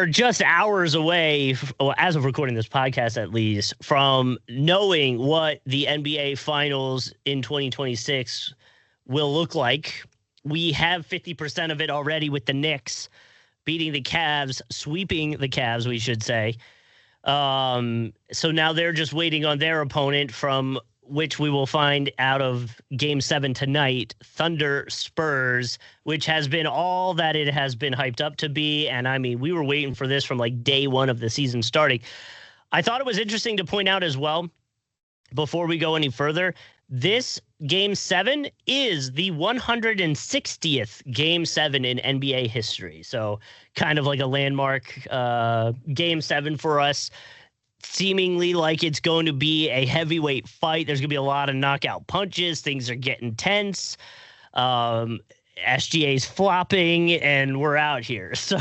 are just hours away, as of recording this podcast at least, from knowing what the NBA Finals in 2026 will look like. We have 50% of it already with the Knicks beating the Cavs, sweeping the Cavs, we should say. So now they're just waiting on their opponent, from which we will find out of Game 7 tonight, Thunder Spurs, which has been all that it has been hyped up to be. And I mean, we were waiting for this from like day one of the season starting. I thought it was interesting to point out as well, before we go any further, this Game 7 is the 160th Game 7 in NBA history. So kind of like a landmark Game 7 for us. Seemingly like it's going to be a heavyweight fight. There's going to be a lot of knockout punches. Things are getting tense. SGA's flopping, and we're out here. So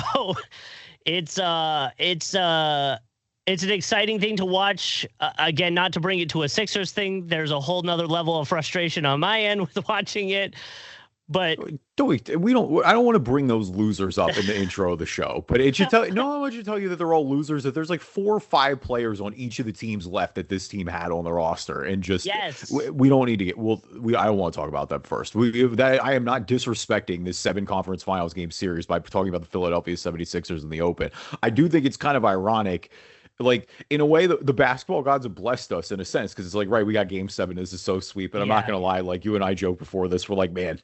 it's an exciting thing to watch. Again, not to bring it to a Sixers thing. There's a whole nother level of frustration on my end with watching it. But I don't want to bring those losers up in the intro of the show, but it should tell I want you to tell you that they're all losers, that there's like 4 or 5 players on each of the teams left that this team had on the roster. And just, yes, we don't need to get, I don't want to talk about that first. I am not disrespecting this 7 conference finals game series by talking about the Philadelphia 76ers in the open. I do think it's kind of ironic. Like, in a way, the basketball gods have blessed us in a sense, because it's like, right, we got Game 7. This is so sweet. But I'm not going to lie. Like, you and I joked before this. We're like, man,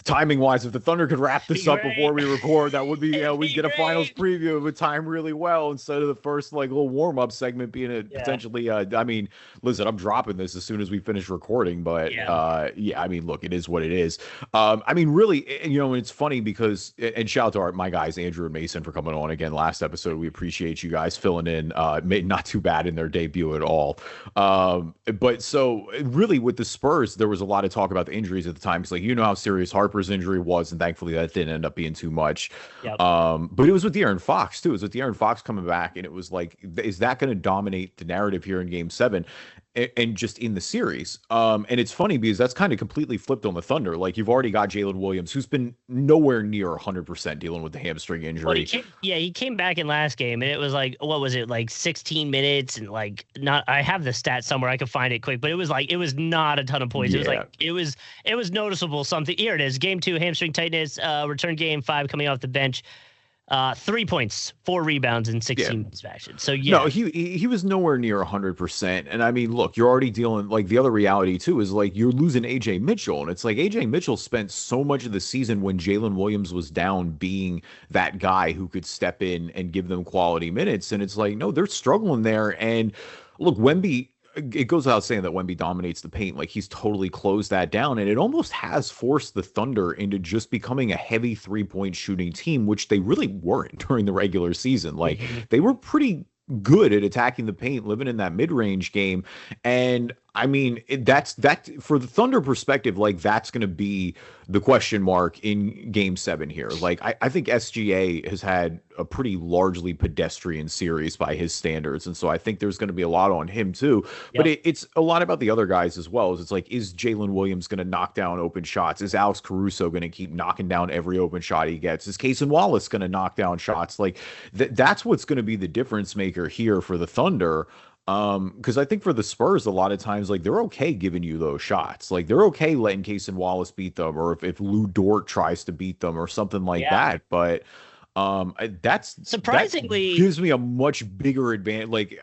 timing wise, if the Thunder could wrap this up before we record, that would be, we'd get a finals preview. It would time really well, instead of the first like little warm up segment being potentially. I mean, listen, I'm dropping this as soon as we finish recording, but I mean, look, it is what it is. I mean, really, it's funny because, and shout out to my guys Andrew and Mason for coming on again last episode. We appreciate you guys filling in. Not too bad in their debut at all. But so really with the Spurs, there was a lot of talk about the injuries at the time. It's like, how serious Harper's injury was, and thankfully that didn't end up being too much. Yep. But it was with De'Aaron Fox too. It was with De'Aaron Fox coming back, and it was like, is that going to dominate the narrative here in Game 7? And just in the series. And it's funny because that's kind of completely flipped on the Thunder. Like, you've already got Jalen Williams, who's been nowhere near 100% dealing with the hamstring injury. Well, he came back in last game, and it was like, what was it, like 16 minutes, and like, not, I have the stats somewhere, I could find it quick, but it was like, it was not a ton of points. Yeah. It was noticeable something. Here it is, Game 2, hamstring tightness, return Game 5 coming off the bench. 3 points, 4 rebounds in 16 minutes of action. So no, he was nowhere near 100%. And I mean, look, you're already dealing, like, the other reality too is like you're losing AJ Mitchell, and it's like AJ Mitchell spent so much of the season when Jalen Williams was down being that guy who could step in and give them quality minutes, and it's like, no, they're struggling there. And look, Wemby, it goes without saying that Wemby dominates the paint. Like, he's totally closed that down, and it almost has forced the Thunder into just becoming a heavy 3-point shooting team, which they really weren't during the regular season. Like, they were pretty good at attacking the paint, living in that mid-range game. And I mean, that's for the Thunder perspective, like, that's going to be the question mark in Game 7 here. Like, I think SGA has had a pretty largely pedestrian series by his standards, and so I think there's going to be a lot on him too. Yep. But it's a lot about the other guys as well. It's like, is Jalen Williams going to knock down open shots? Is Alex Caruso going to keep knocking down every open shot he gets? Is Cason Wallace going to knock down shots? Like, that's what's going to be the difference maker here for the Thunder. Because I think for the Spurs, a lot of times, like, they're okay giving you those shots. Like, they're okay letting Cason Wallace beat them, or if Lou Dort tries to beat them or something like that. But that's surprisingly that gives me a much bigger advantage. Like,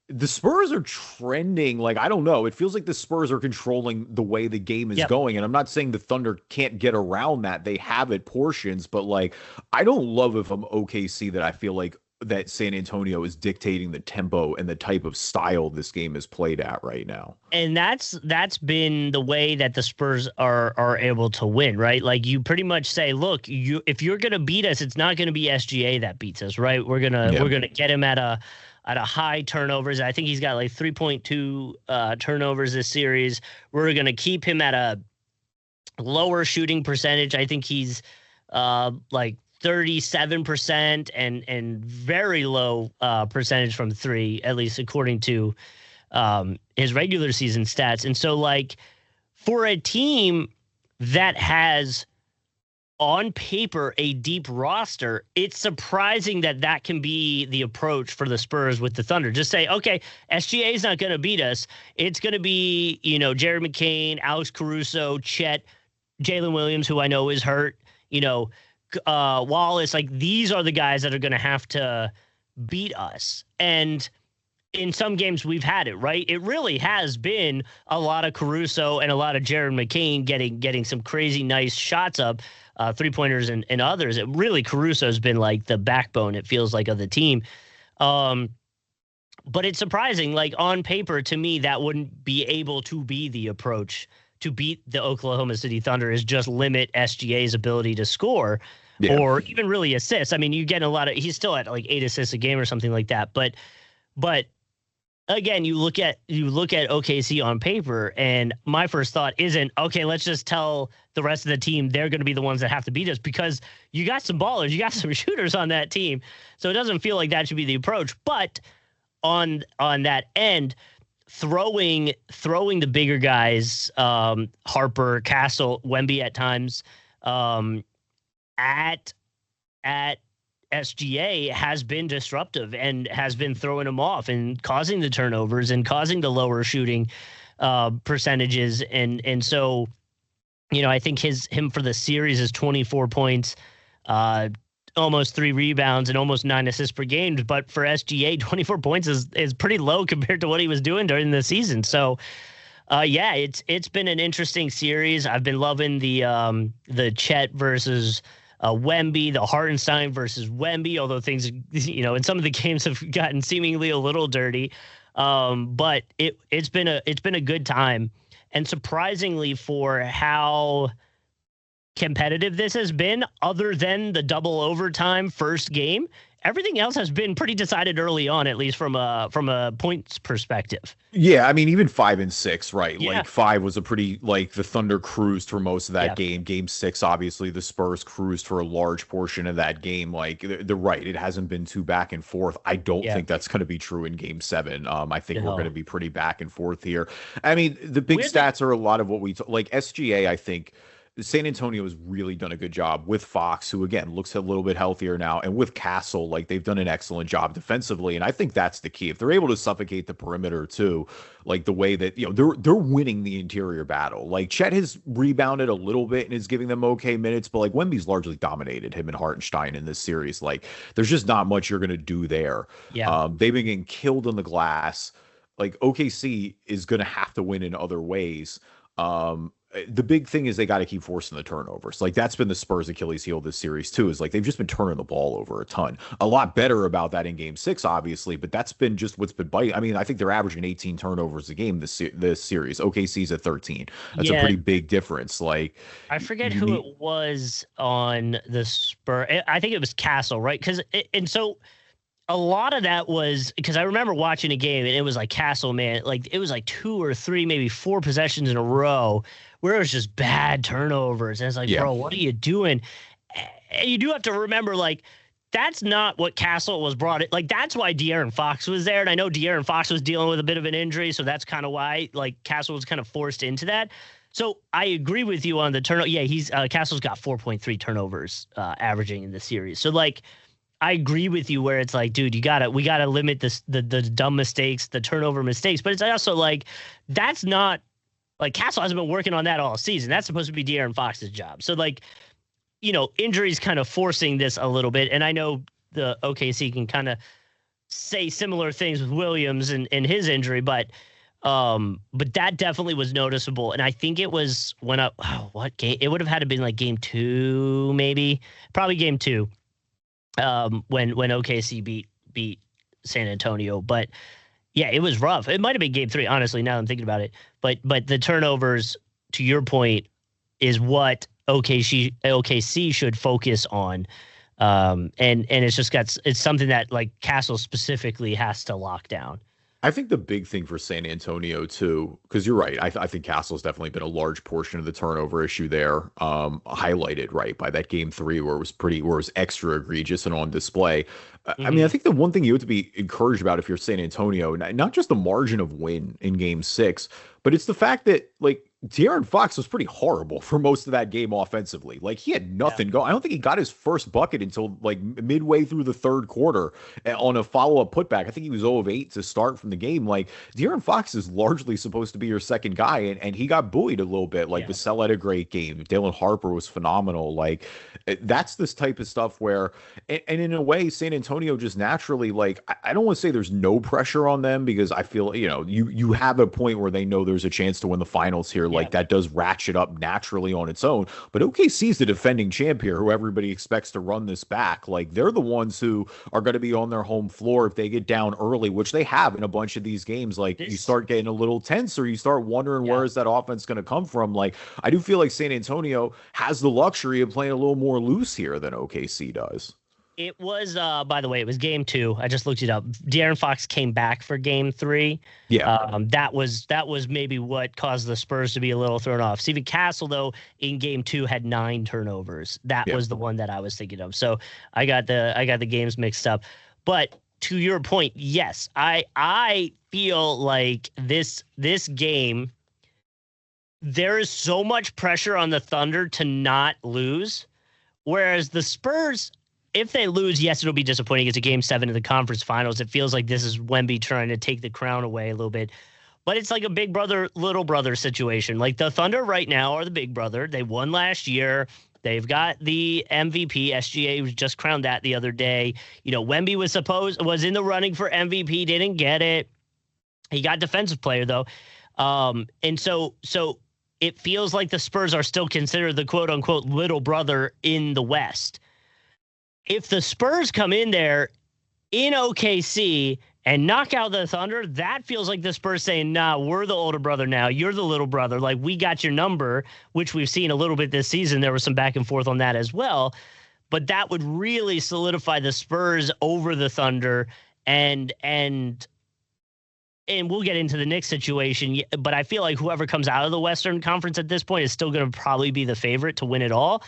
the Spurs are trending, like, I don't know. It feels like the Spurs are controlling the way the game is going. And I'm not saying the Thunder can't get around that. They have it portions, but like, I don't love if I'm OKC that I feel like that San Antonio is dictating the tempo and the type of style this game is played at right now. And that's been the way that the Spurs are able to win, right? Like, you pretty much say, look, if you're going to beat us, it's not going to be SGA that beats us, right? We're going to get him at a high turnovers. I think he's got like 3.2 turnovers this series. We're going to keep him at a lower shooting percentage. I think he's like 37% and very low percentage from 3, at least according to his regular season stats. And so, like, for a team that has on paper a deep roster, it's surprising that that can be the approach for the Spurs with the Thunder. Just say, okay, SGA is not going to beat us. It's going to be, Jared McCain, Alex Caruso, Chet, Jalen Williams, who I know is hurt, Wallace. Like, these are the guys that are going to have to beat us. And in some games we've had it, right? It really has been a lot of Caruso and a lot of Jared McCain getting some crazy nice shots up, 3-pointers and others. It really, Caruso's been like the backbone, it feels like, of the team. But it's surprising, like, on paper, to me, that wouldn't be able to be the approach to beat the Oklahoma City Thunder, is just limit SGA's ability to score or even really assist. I mean, you get he's still at like 8 assists a game or something like that. But again, you look at OKC on paper, and my first thought isn't, okay, let's just tell the rest of the team they're going to be the ones that have to beat us, because you got some ballers, you got some shooters on that team. So it doesn't feel like that should be the approach. But on that end, throwing the bigger guys, Harper, Castle, Wemby at times, at SGA has been disruptive and has been throwing them off and causing the turnovers and causing the lower shooting percentages. And so, I think him for the series is 24 points, almost 3 rebounds and almost 9 assists per game. But for SGA, 24 points is pretty low compared to what he was doing during the season. So, it's been an interesting series. I've been loving the Chet versus Wemby, the Hartenstein versus Wemby, although things, in some of the games have gotten seemingly a little dirty. But it's been a good time. And surprisingly, for how competitive this has been, other than the double overtime first game, everything else has been pretty decided early on, at least from a points perspective. Yeah, I mean, even 5 and 6, right? Yeah. Like 5 was a pretty, like, the Thunder cruised for most of that game. Game 6, obviously, the Spurs cruised for a large portion of that game. Like, they're right, it hasn't been too back and forth. I don't think that's going to be true in Game 7. I think we're going to be pretty back and forth here. I mean, the big stats are a lot of what like SGA, I think. San Antonio has really done a good job with Fox, who, again, looks a little bit healthier now, and with Castle. Like, they've done an excellent job defensively, and I think that's the key. If they're able to suffocate the perimeter too, like the way that, they're winning the interior battle. Like, Chet has rebounded a little bit and is giving them okay minutes, but like Wemby's largely dominated him and Hartenstein in this series. Like, there's just not much you're going to do there. They've been getting killed on the glass. Like, OKC is going to have to win in other ways. The big thing is they got to keep forcing the turnovers. Like, that's been the Spurs' Achilles heel this series too, is like they've just been turning the ball over a ton. A lot better about that in Game 6, obviously, but that's been just what's been biting. I mean, I think they're averaging 18 turnovers a game this series. OKC's at 13. That's a pretty big difference. Like, I forget who it was on the Spurs. I think it was Castle, right? And so a lot of that was because I remember watching a game and it was like Castle, man, like it was like 2 or 3, maybe 4 possessions in a row where it was just bad turnovers. And it's like, bro, what are you doing? And you do have to remember, like, that's not what Castle was brought in. Like, that's why De'Aaron Fox was there. And I know De'Aaron Fox was dealing with a bit of an injury. So that's kind of why, like, Castle was kind of forced into that. So I agree with you on the turnover. Yeah, Castle's got 4.3 turnovers averaging in the series. So, like, I agree with you where it's like, dude, we gotta limit this, the dumb mistakes, the turnover mistakes. But it's also like, that's not, like, Castle hasn't been working on that all season. That's supposed to be De'Aaron Fox's job. So, like, injuries kind of forcing this a little bit. And I know the OKC can kind of say similar things with Williams and his injury, but that definitely was noticeable. And I think it was what game? It would have had to been like Game 2, maybe, probably Game 2. When OKC beat San Antonio, but yeah, it was rough. It might have been Game 3, honestly, now that I'm thinking about it. But the turnovers, to your point, is what OKC should focus on. And it's something that, like, Castle specifically has to lock down. I think the big thing for San Antonio too, because you're right, I think Castle's definitely been a large portion of the turnover issue there, highlighted right by that Game 3 where it was extra egregious and on display. I mean, I think the one thing you have to be encouraged about if you're San Antonio, not just the margin of win in Game 6, but it's the fact that, like, De'Aaron Fox was pretty horrible for most of that game offensively. Like he had nothing going. I don't think he got his first bucket until like midway through the third quarter on a follow-up putback. I think he was 0 of 8 to start from the game. Like De'Aaron Fox is largely supposed to be your second guy, and he got buoyed a little bit. Like Vassell had a great game. Dalen Harper was phenomenal. Like that's this type of stuff where, and in a way, San Antonio just naturally, like, I don't want to say there's no pressure on them because I feel, you have a point where they know there's a chance to win the finals here. Like that does ratchet up naturally on its own. But OKC is the defending champ here, who everybody expects to run this back. Like they're the ones who are going to be on their home floor if they get down early, which they have in a bunch of these games. Like you start getting a little tense, or you start wondering where is that offense going to come from. Like I do feel like San Antonio has the luxury of playing a little more loose here than OKC does. It was, by the way, it was game 2. I just looked it up. De'Aaron Fox came back for game 3. Yeah. That was maybe what caused the Spurs to be a little thrown off. Steven Castle, though, in game 2 had 9 turnovers. That was the one that I was thinking of. So I got the games mixed up. But to your point, yes, I feel like this game, there is so much pressure on the Thunder to not lose, whereas the Spurs, if they lose, yes, it'll be disappointing. It's a game 7 of the conference finals. It feels like this is Wemby trying to take the crown away a little bit. But it's like a big brother, little brother situation. Like the Thunder right now are the big brother. They won last year. They've got the MVP. SGA was just crowned that the other day. Wemby was in the running for MVP, didn't get it. He got defensive player though. And so it feels like the Spurs are still considered the quote unquote little brother in the West. If the Spurs come in there in OKC and knock out the Thunder, that feels like the Spurs saying, nah, we're the older brother now. You're the little brother. Like, we got your number, which we've seen a little bit this season. There was some back and forth on that as well. But that would really solidify the Spurs over the Thunder. And we'll get into the Knicks situation. But I feel like whoever comes out of the Western Conference at this point is still going to probably be the favorite to win it all,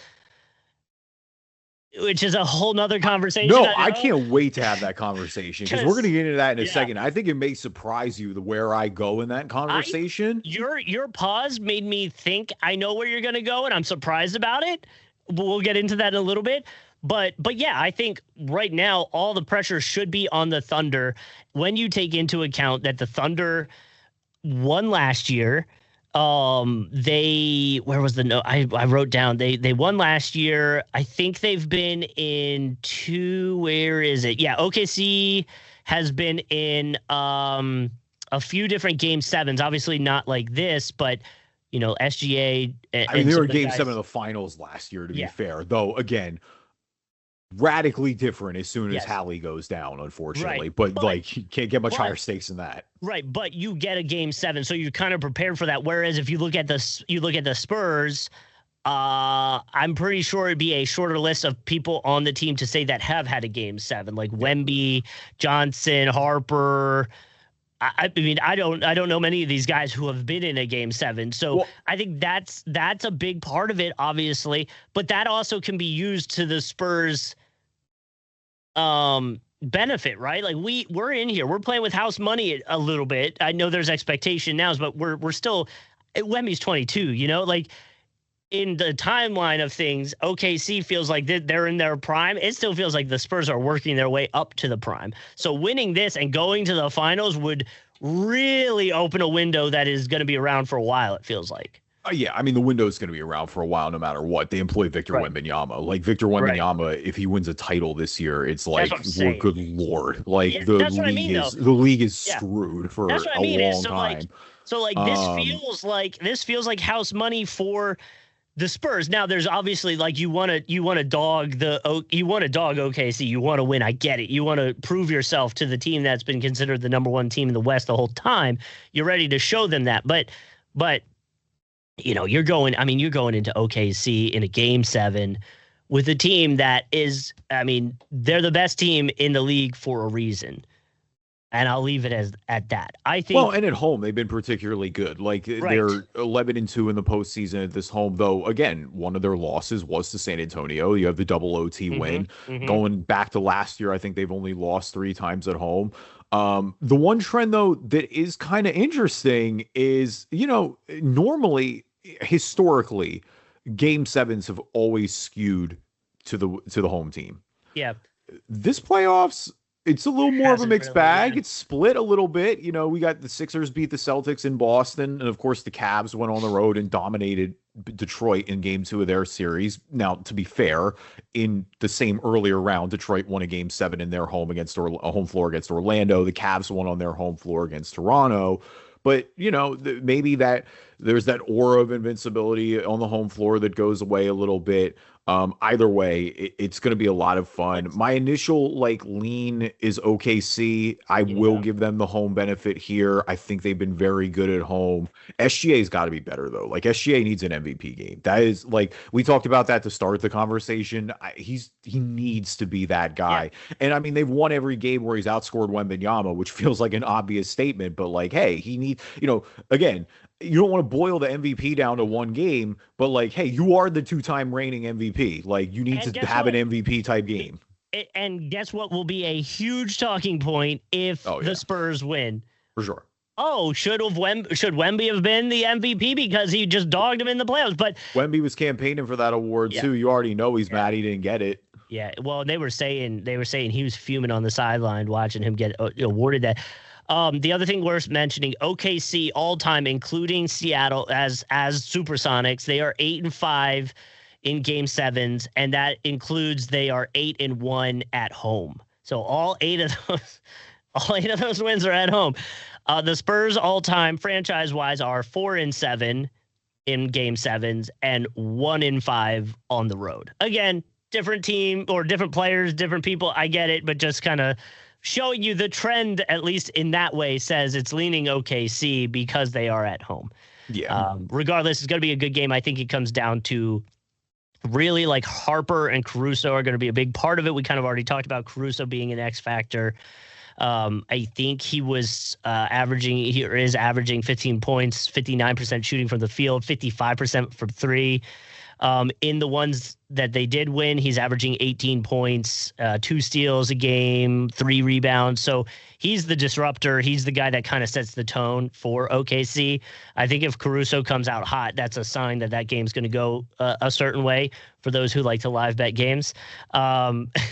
which is a whole nother conversation. No, I can't wait to have that conversation because we're going to get into that in a second. I think it may surprise you where I go in that conversation. Your pause made me think I know where you're going to go, and I'm surprised about it. We'll get into that in a little bit. But yeah, I think right now all the pressure should be on the Thunder when you take into account that the Thunder won last year. Where was the note? I wrote down they won last year. I think they've been in 2. Where is it? Yeah. OKC has been in, a few different game 7s, obviously not like this, but SGA. They were game 7 of the finals last year, to be fair, though. Again, radically different as soon as Hallie goes down, unfortunately. But like, you can't get much higher stakes than that. Right, but you get a game 7, so you're kind of prepared for that. Whereas if you look at the Spurs, I'm pretty sure it'd be a shorter list of people on the team to say that have had a game 7, like Wemby, Johnson, Harper. I mean, I don't know many of these guys who have been in a game 7. So I think that's a big part of it, obviously. But that also can be used to the Spurs' benefit, right? Like we're in here, we're playing with house money a little bit. I know there's expectation now, but we're still. Wemby's 22. Like in the timeline of things, OKC feels like they're in their prime. It still feels like the Spurs are working their way up to the prime. So winning this and going to the finals would really open a window that is going to be around for a while, it feels like. Yeah, I mean, the window is going to be around for a while no matter what. They employ Victor Wembanyama. Like, Victor Wembanyama, if he wins a title this year, it's like, good Lord. Like, the league is screwed for a long time. This feels like house money for the Spurs. Now, there's obviously like you want to dog OKC. You want to win. I get it. You want to prove yourself to the team that's been considered the number 1 team in the West the whole time. You're ready to show them that. But you're going into OKC in a game 7 with a team that is, they're the best team in the league for a reason. And I'll leave it at that. I think. Well, and at home they've been particularly good. Like they're 11-2 in the postseason at this home. Though again, one of their losses was to San Antonio. You have the double OT win. Going back to last year, I think they've only lost 3 times at home. The one trend though that is kind of interesting is, normally, historically, game sevens have always skewed to the home team. Yeah. This playoffs, it's a little more of a Hasn't mixed really, bag. yeah. It's split a little bit. We got the Sixers beat the Celtics in Boston, and of course the Cavs went on the road and dominated Detroit in game 2 of their series. Now, to be fair, in the same earlier round, Detroit won a game 7 in their home a home floor against Orlando. The Cavs won on their home floor against Toronto. But, maybe that there's that aura of invincibility on the home floor that goes away a little bit. Either way, it's going to be a lot of fun. My initial lean is OKC. I will give them the home benefit here. I think they've been very good at home. SGA's got to be better though. SGA needs an MVP game. That is we talked about that to start the conversation. He needs to be that guy. Yeah. And I mean, they've won every game where he's outscored Wembanyama, which feels like an obvious statement, but hey, he needs, again, you don't want to boil the MVP down to one game, but hey, you are the 2-time reigning MVP. You need to have an MVP type game. And guess what will be a huge talking point if the Spurs win? For sure. Oh, should Wemby have been the MVP because he just dogged him in the playoffs? But Wemby was campaigning for that award too. You already know he's mad he didn't get it. Yeah. Well, they were saying he was fuming on the sideline watching him get awarded that. The other thing worth mentioning, OKC all time, including Seattle as Supersonics, they are 8-5 in game sevens, and that includes they are 8-1 at home. So all eight of those wins are at home. The Spurs all time franchise wise are 4-7 in game sevens and 1-5 on the road. Again, different team or different players, different people. I get it, but just kind of showing you the trend, at least in that way, says it's leaning OKC because they are at home. Yeah. Regardless, it's going to be a good game. I think it comes down to really Harper and Caruso are going to be a big part of it. We kind of already talked about Caruso being an X factor. I think he is averaging 15 points, 59% shooting from the field, 55% from three. In the ones that they did win, he's averaging 18 points, 2 steals a game, 3 rebounds. So he's the disruptor. He's the guy that kind of sets the tone for OKC. I think if Caruso comes out hot, that's a sign that game's going to go a certain way for those who like to live bet games.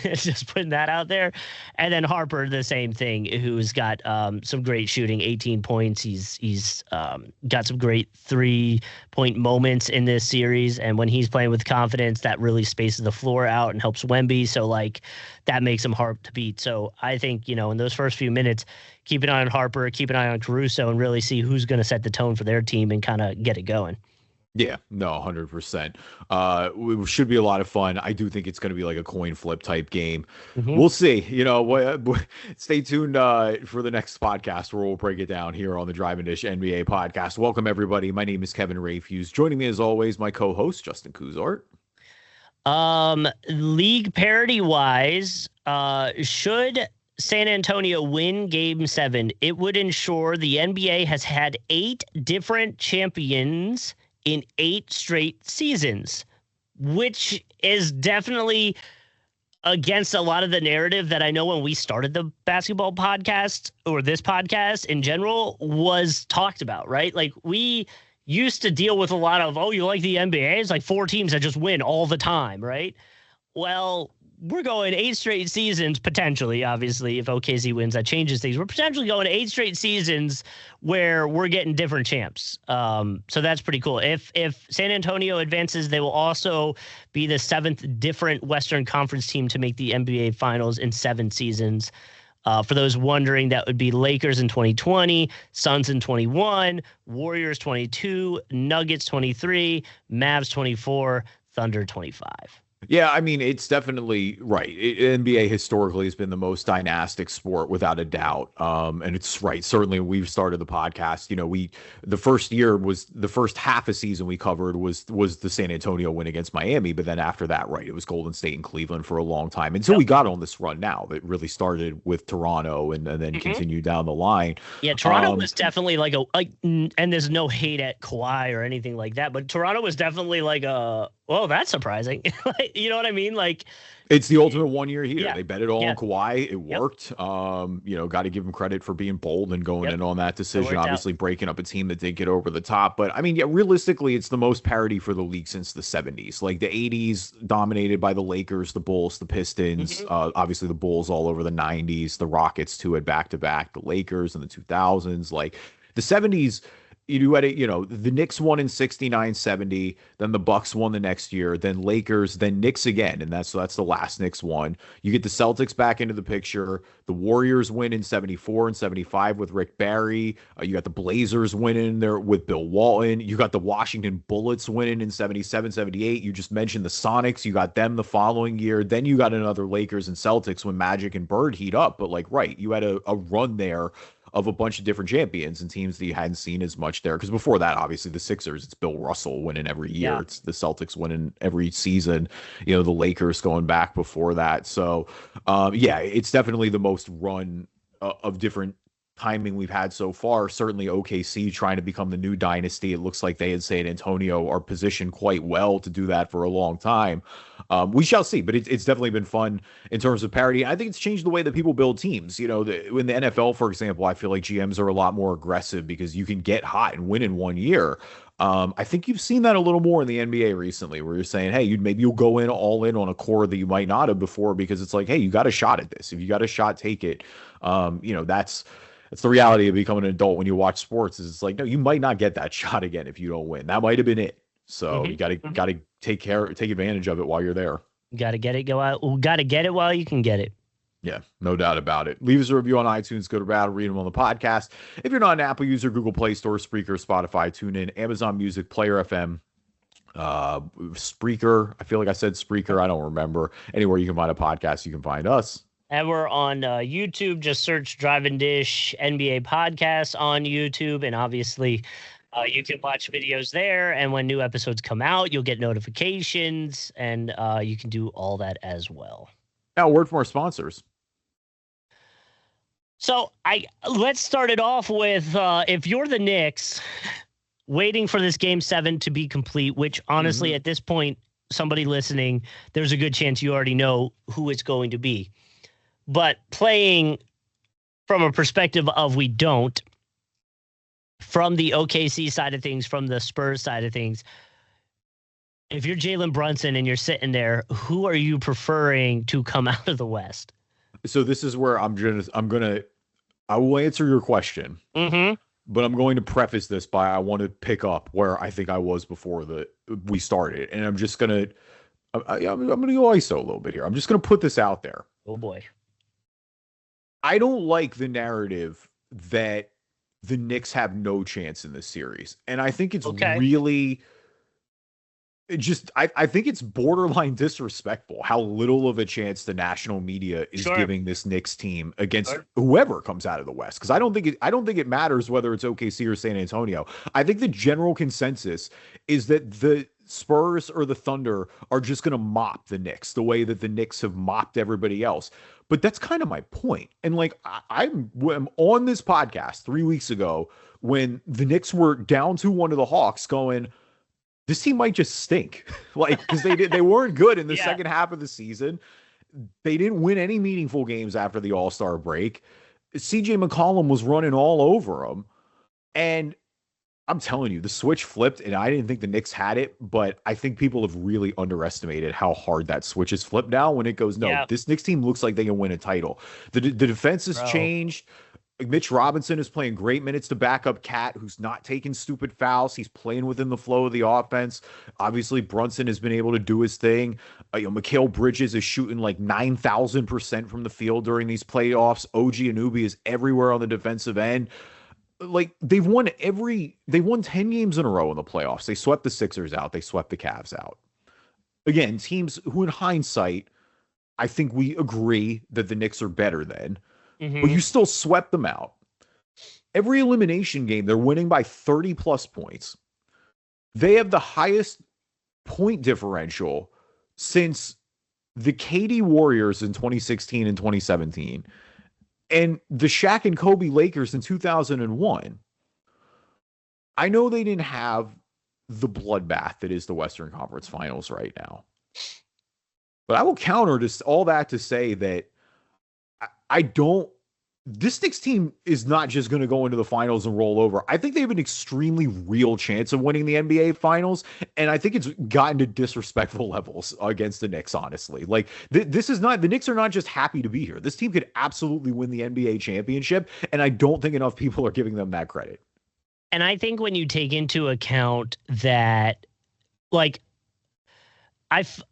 Just putting that out there. And then Harper, the same thing, who's got some great shooting, 18 points. He's got some great 3-point moments in this series. And when he's playing with confidence, that really spaces the floor out and helps Wemby. So that makes him hard to beat. So I think, in those first few minutes, keep an eye on Harper, keep an eye on Caruso, and really see who's going to set the tone for their team and kind of get it going. Yeah, no, 100%. It should be a lot of fun. I do think it's going to be a coin flip type game. Mm-hmm. We'll see. Stay tuned for the next podcast where we'll break it down here on the Drive and Dish NBA podcast. Welcome, everybody. My name is Kevin Rafuse. Joining me, as always, my co-host, Justin Cousart. League parity wise, should San Antonio win Game 7, it would ensure the NBA has had 8 different champions in 8 straight seasons, which is definitely against a lot of the narrative that I know when we started the basketball podcast or this podcast in general was talked about, right? We used to deal with a lot of, you like the NBA? It's 4 teams that just win all the time, right? Well, we're going 8 straight seasons, potentially, obviously, if OKC wins, that changes things. We're potentially going 8 straight seasons where we're getting different champs. So that's pretty cool. If San Antonio advances, they will also be the 7th different Western Conference team to make the NBA Finals in 7 seasons. For those wondering, that would be Lakers in 2020, Suns in 21, Warriors 22, Nuggets 23, Mavs 24, Thunder 25. Yeah, I mean, it's definitely right. NBA historically has been the most dynastic sport without a doubt. And it's right. Certainly we've started the podcast. The first year was the first half a season we covered was the San Antonio win against Miami. But then after that, right, it was Golden State and Cleveland for a long time until we got on this run now that really started with Toronto and then continued down the line. Yeah, Toronto was definitely and there's no hate at Kawhi or anything like that, but Toronto was definitely Well, that's surprising. You know what I mean? Like, it's the ultimate one-year heater. Yeah. They bet it all on Kawhi. It Yep. worked. Got to give him credit for being bold and going in on that decision. Obviously, breaking up a team that did get over the top. But I mean, yeah, realistically, it's the most parity for the league since the 70s. Like the 80s, dominated by the Lakers, the Bulls, the Pistons. Obviously, the Bulls all over the 90s. The Rockets too had back-to-back. The Lakers in the 2000s. Like the 70s. You had the Knicks won in 69-70, then the Bucks won the next year, then Lakers, then Knicks again, and that's the last Knicks one. You get the Celtics back into the picture. The Warriors win in 74 and 75 with Rick Barry. You got the Blazers winning there with Bill Walton. You got the Washington Bullets winning in 77, 78. You just mentioned the Sonics. You got them the following year. Then you got another Lakers and Celtics when Magic and Bird heat up. But you had a run there of a bunch of different champions and teams that you hadn't seen as much there. Because before that, obviously, the Sixers, it's Bill Russell winning every year. Yeah. It's the Celtics winning every season. The Lakers going back before that. So, it's definitely the most run of different timing we've had so far. Certainly OKC trying to become the new dynasty. It looks like they and San Antonio are positioned quite well to do that for a long time. We shall see, but it's definitely been fun in terms of parity. I think it's changed the way that people build teams. In the NFL, for example, I feel like GMs are a lot more aggressive because you can get hot and win in 1 year. I think you've seen that a little more in the NBA recently, where you're saying, hey, maybe you'll go all in on a core that you might not have before, because it's like, hey, you got a shot at this. If you got a shot, take it. That's the reality of becoming an adult when you watch sports. Is it's like, no, you might not get that shot again if you don't win. That might have been it. So you got to take advantage of it while you're there. Got to get it. Got to get it while you can get it. Yeah, no doubt about it. Leave us a review on iTunes. Go to Battle, read them on the podcast. If you're not an Apple user, Google Play Store, Spreaker, Spotify, TuneIn, Amazon Music, Player FM, Spreaker. I feel like I said Spreaker. I don't remember. Anywhere you can find a podcast, you can find us. And we're on YouTube. Just search Drive and Dish NBA Podcast on YouTube. And obviously, you can watch videos there. And when new episodes come out, you'll get notifications. And you can do all that as well. Now, a word from our sponsors. So let's start it off with if you're the Knicks, waiting for this Game 7 to be complete, which honestly, at this point, somebody listening, there's a good chance you already know who it's going to be. But playing from a perspective of we don't, from the OKC side of things, from the Spurs side of things, if you're Jalen Brunson and you're sitting there, who are you preferring to come out of the West? So this is where I will answer your question, but I'm going to preface this by I want to pick up where I think I was before we started, and I'm going to go ISO a little bit here. I'm just going to put this out there. Oh boy. I don't like the narrative that the Knicks have no chance in this series. And I think it's really I think it's borderline disrespectful how little of a chance the national media is giving this Knicks team against whoever comes out of the West. Because I don't think it matters whether it's OKC or San Antonio. I think the general consensus is that the Spurs or the Thunder are just going to mop the Knicks the way that the Knicks have mopped everybody else. But that's kind of my point. And I'm on this podcast 3 weeks ago when the Knicks were down 2-1 to the Hawks going, this team might just stink. Because they weren't good in the second half of the season. They didn't win any meaningful games after the All-Star break. CJ McCollum was running all over them. And I'm telling you, the switch flipped, and I didn't think the Knicks had it, but I think people have really underestimated how hard that switch is flipped now when it goes, this Knicks team looks like they can win a title. The defense has changed. Mitch Robinson is playing great minutes to back up Cat, who's not taking stupid fouls. He's playing within the flow of the offense. Obviously, Brunson has been able to do his thing. Mikal Bridges is shooting 9,000% from the field during these playoffs. OG Anunoby is everywhere on the defensive end. They've won 10 games in a row in the playoffs. They swept the Sixers out. They swept the Cavs out. Again, teams who in hindsight, I think we agree that the Knicks are better than, but you still swept them out. Every elimination game, they're winning by 30 plus points. They have the highest point differential since the KD Warriors in 2016 and 2017. And the Shaq and Kobe Lakers in 2001. I know they didn't have the bloodbath that is the Western Conference Finals right now. But I will counter just all that to say that I don't. This Knicks team is not just going to go into the finals and roll over. I think they have an extremely real chance of winning the NBA finals. And I think it's gotten to disrespectful levels against the Knicks, honestly. Like, this is not, the Knicks are not just happy to be here. This team could absolutely win the NBA championship. And I don't think enough people are giving them that credit. And I think when you take into account that, like,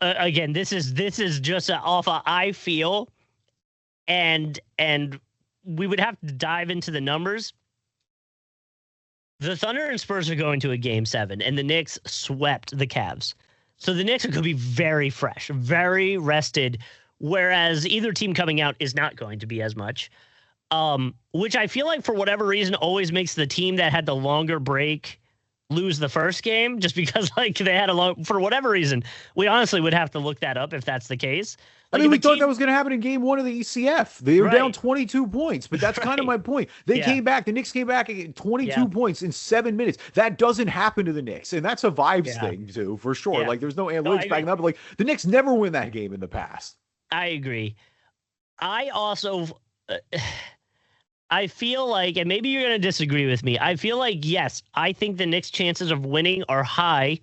again, this is just off of I feel, and we would have to dive into the numbers. The Thunder and Spurs are going to a game 7, and the Knicks swept the Cavs. So the Knicks are going to be very fresh, very rested, whereas either team coming out is not going to be as much. Which I feel like for whatever reason always makes the team that had the longer break lose the first game, just because like they had for whatever reason. We honestly would have to look that up if that's the case. Like, I mean, we thought that was going to happen in game 1 of the ECF. They were down 22 points, but that's kind of my point. They came back. The Knicks came back at 22 points in 7 minutes. That doesn't happen to the Knicks, and that's a vibes thing too, for sure. Like, there's no analytics backing up. But like, the Knicks never win that game in the past. I agree. I also, I feel like, and maybe you're going to disagree with me. I feel like, yes, I think the Knicks' chances of winning are higher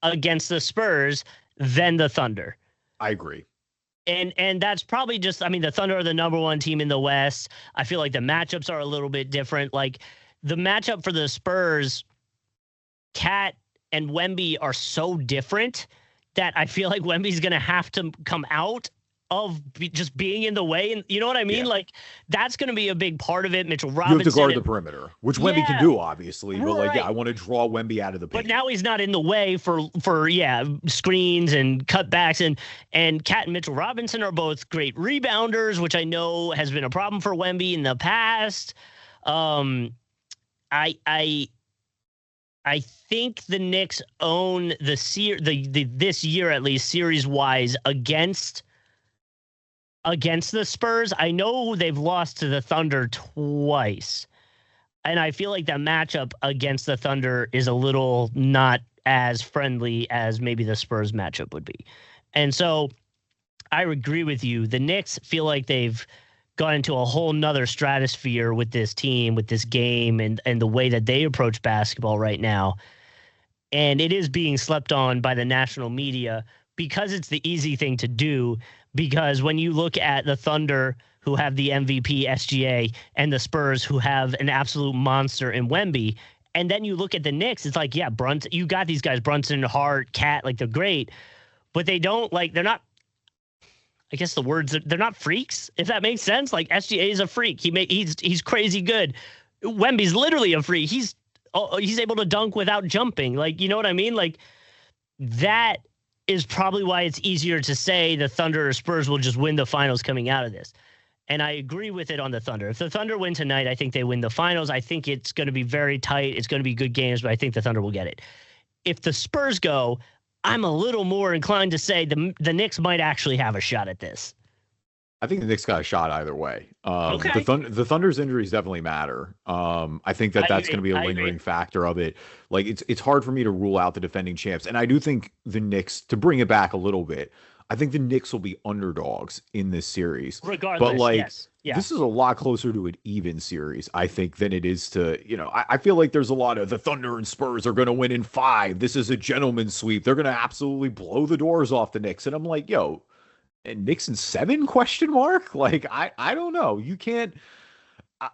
against the Spurs than the Thunder. I agree. And that's probably just, I mean, the Thunder are the number 1 team in the West. I feel like the matchups are a little bit different. Like, the matchup for the Spurs, Cat and Wemby are so different that I feel like Wemby's going to have to come out of just being in the way. And you know what I mean? Like, that's going to be a big part of it. Mitchell Robinson. You have to guard the perimeter, which Wemby can do, obviously. But like, I want to draw Wemby out of the paint. But now he's not in the way for screens and cutbacks. And Cat and Mitchell Robinson are both great rebounders, which I know has been a problem for Wemby in the past. I think the Knicks own the this year, at least series wise, against the Spurs. I know they've lost to the Thunder twice, and I feel like that matchup against the Thunder is a little not as friendly as maybe the Spurs matchup would be. And so I agree with you. The Knicks feel like they've gone into a whole nother stratosphere with this team, with this game, and the way that they approach basketball right now. And it is being slept on by the national media because it's the easy thing to do. Because when you look at the Thunder, who have the MVP SGA, and the Spurs, who have an absolute monster in Wemby, and then you look at the Knicks, it's like, yeah, Brunson, you got these guys, Brunson, Hart, Cat, like, they're great, but they don't, like, they're not, I guess the words, they're not freaks, if that makes sense. Like, SGA is a freak. He's crazy good. Wemby's literally a freak. He's able to dunk without jumping. Like, you know what I mean? Like, that is probably why it's easier to say the Thunder or Spurs will just win the finals coming out of this. And I agree with it on the Thunder. If the Thunder win tonight, I think they win the finals. I think it's going to be very tight. It's going to be good games, but I think the Thunder will get it. If the Spurs go, I'm a little more inclined to say the Knicks might actually have a shot at this. I think the Knicks got a shot either way. Okay. The Thunder's injuries definitely matter. I think that's going to be a lingering factor of it. Like, it's hard for me to rule out the defending champs. And I do think the Knicks, to bring it back a little bit, I think the Knicks will be underdogs in this series. Regardless, but like, yes. Yeah. This is a lot closer to an even series, I think, than it is to, I feel like there's a lot of the Thunder and Spurs are going to win in 5. This is a gentleman's sweep. They're going to absolutely blow the doors off the Knicks. And I'm like, yo, and Knicks in 7 ? Like, I don't know. You can't.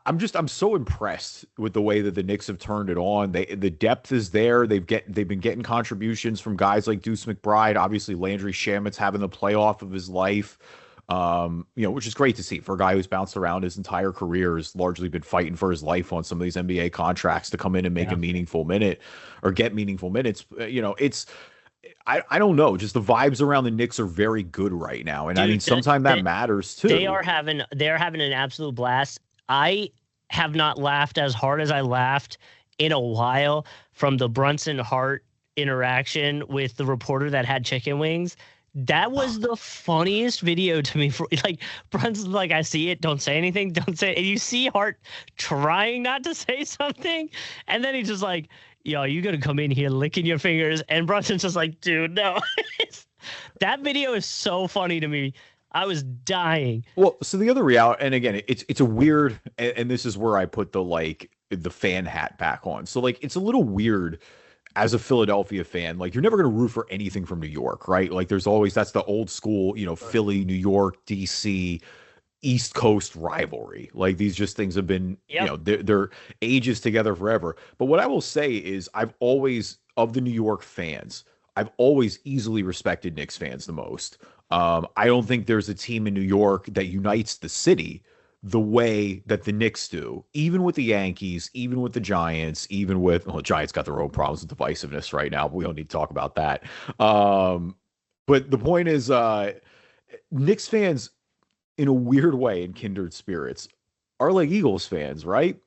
I'm so impressed with the way that the Knicks have turned it on. The depth is there. They've been getting contributions from guys like Deuce McBride. Obviously, Landry Shamit's having the playoff of his life. Which is great to see for a guy who's bounced around his entire career, has largely been fighting for his life on some of these NBA contracts to come in and make a meaningful minute or get meaningful minutes. I don't know. Just the vibes around the Knicks are very good right now. And dude, I mean, sometimes that matters too. They're having an absolute blast. I have not laughed as hard as I laughed in a while from the Brunson Hart interaction with the reporter that had chicken wings. That was the funniest video to me. For like, Brunson's like, I see it. Don't say anything. Don't say it. And you see Hart trying not to say something. And then he's just like, yo, you gonna come in here licking your fingers? And Brunson's just like, dude, no. That video is so funny to me. I was dying. Well, so the other reality, and again, it's a weird, and this is where I put the fan hat back on. So like, it's a little weird as a Philadelphia fan. Like, you're never going to root for anything from New York, right? Like, there's always, that's the old school, Philly, New York, DC, East Coast rivalry. Like, these just things have been, they're ages together forever. But what I will say is, I've always, of the New York fans, I've always easily respected Knicks fans the most. I don't think there's a team in New York that unites the city the way that the Knicks do, even with the Yankees, even with the Giants, even with, well, the Giants got their own problems with divisiveness right now, but we don't need to talk about that. But the point is, Knicks fans, in a weird way, in kindred spirits, are like Eagles fans, right?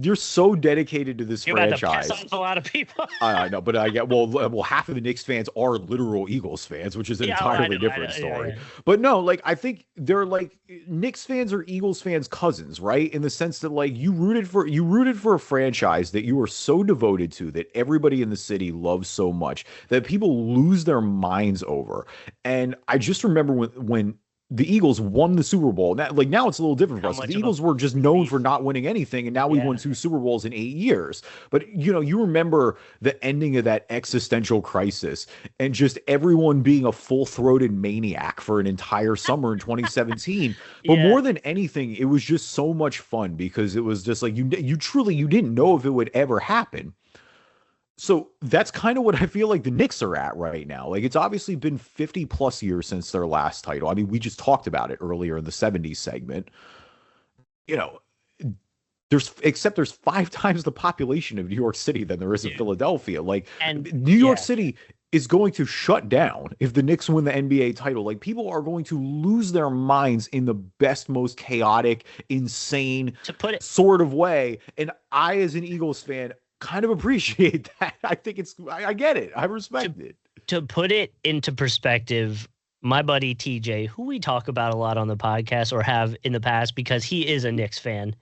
You're so dedicated to this franchise. Piss off a lot of people. I know, but I get well, half of the Knicks fans are literal Eagles fans, which is an entirely different story. Yeah. But no, like, I think they're like, Knicks fans are Eagles fans' cousins, right? In the sense that, like, you rooted for a franchise that you were so devoted to, that everybody in the city loves so much, that people lose their minds over. And I just remember when the Eagles won the Super Bowl. Now it's a little different for us. The Eagles were just known for not winning anything, and now we've won 2 Super Bowls in 8 years. But, you remember the ending of that existential crisis and just everyone being a full-throated maniac for an entire summer in 2017. But more than anything, it was just so much fun because it was just like you didn't know if it would ever happen. So that's kind of what I feel like the Knicks are at right now. Like, it's obviously been 50 plus years since their last title. I mean, we just talked about it earlier in the 70s segment. There's 5 times the population of New York City than there is in Philadelphia. Like, and New York City is going to shut down if the Knicks win the NBA title. Like, people are going to lose their minds in the best, most chaotic, insane sort of way. And I, as an Eagles fan, kind of appreciate that. I think I get it. I respect it. To put it into perspective, my buddy TJ, who we talk about a lot on the podcast or have in the past because he is a Knicks fan.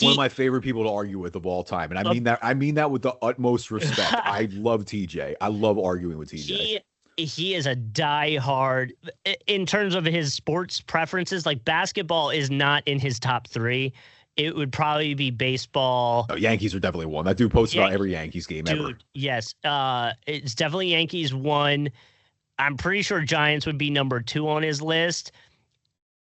One of my favorite people to argue with of all time. And I mean that with the utmost respect. I love TJ. I love arguing with TJ. He is a diehard in terms of his sports preferences. Like, basketball is not in his top 3. It would probably be baseball. Oh, Yankees are definitely 1. That dude posts about every Yankees game ever. Yes. It's definitely Yankees 1. I'm pretty sure Giants would be number 2 on his list.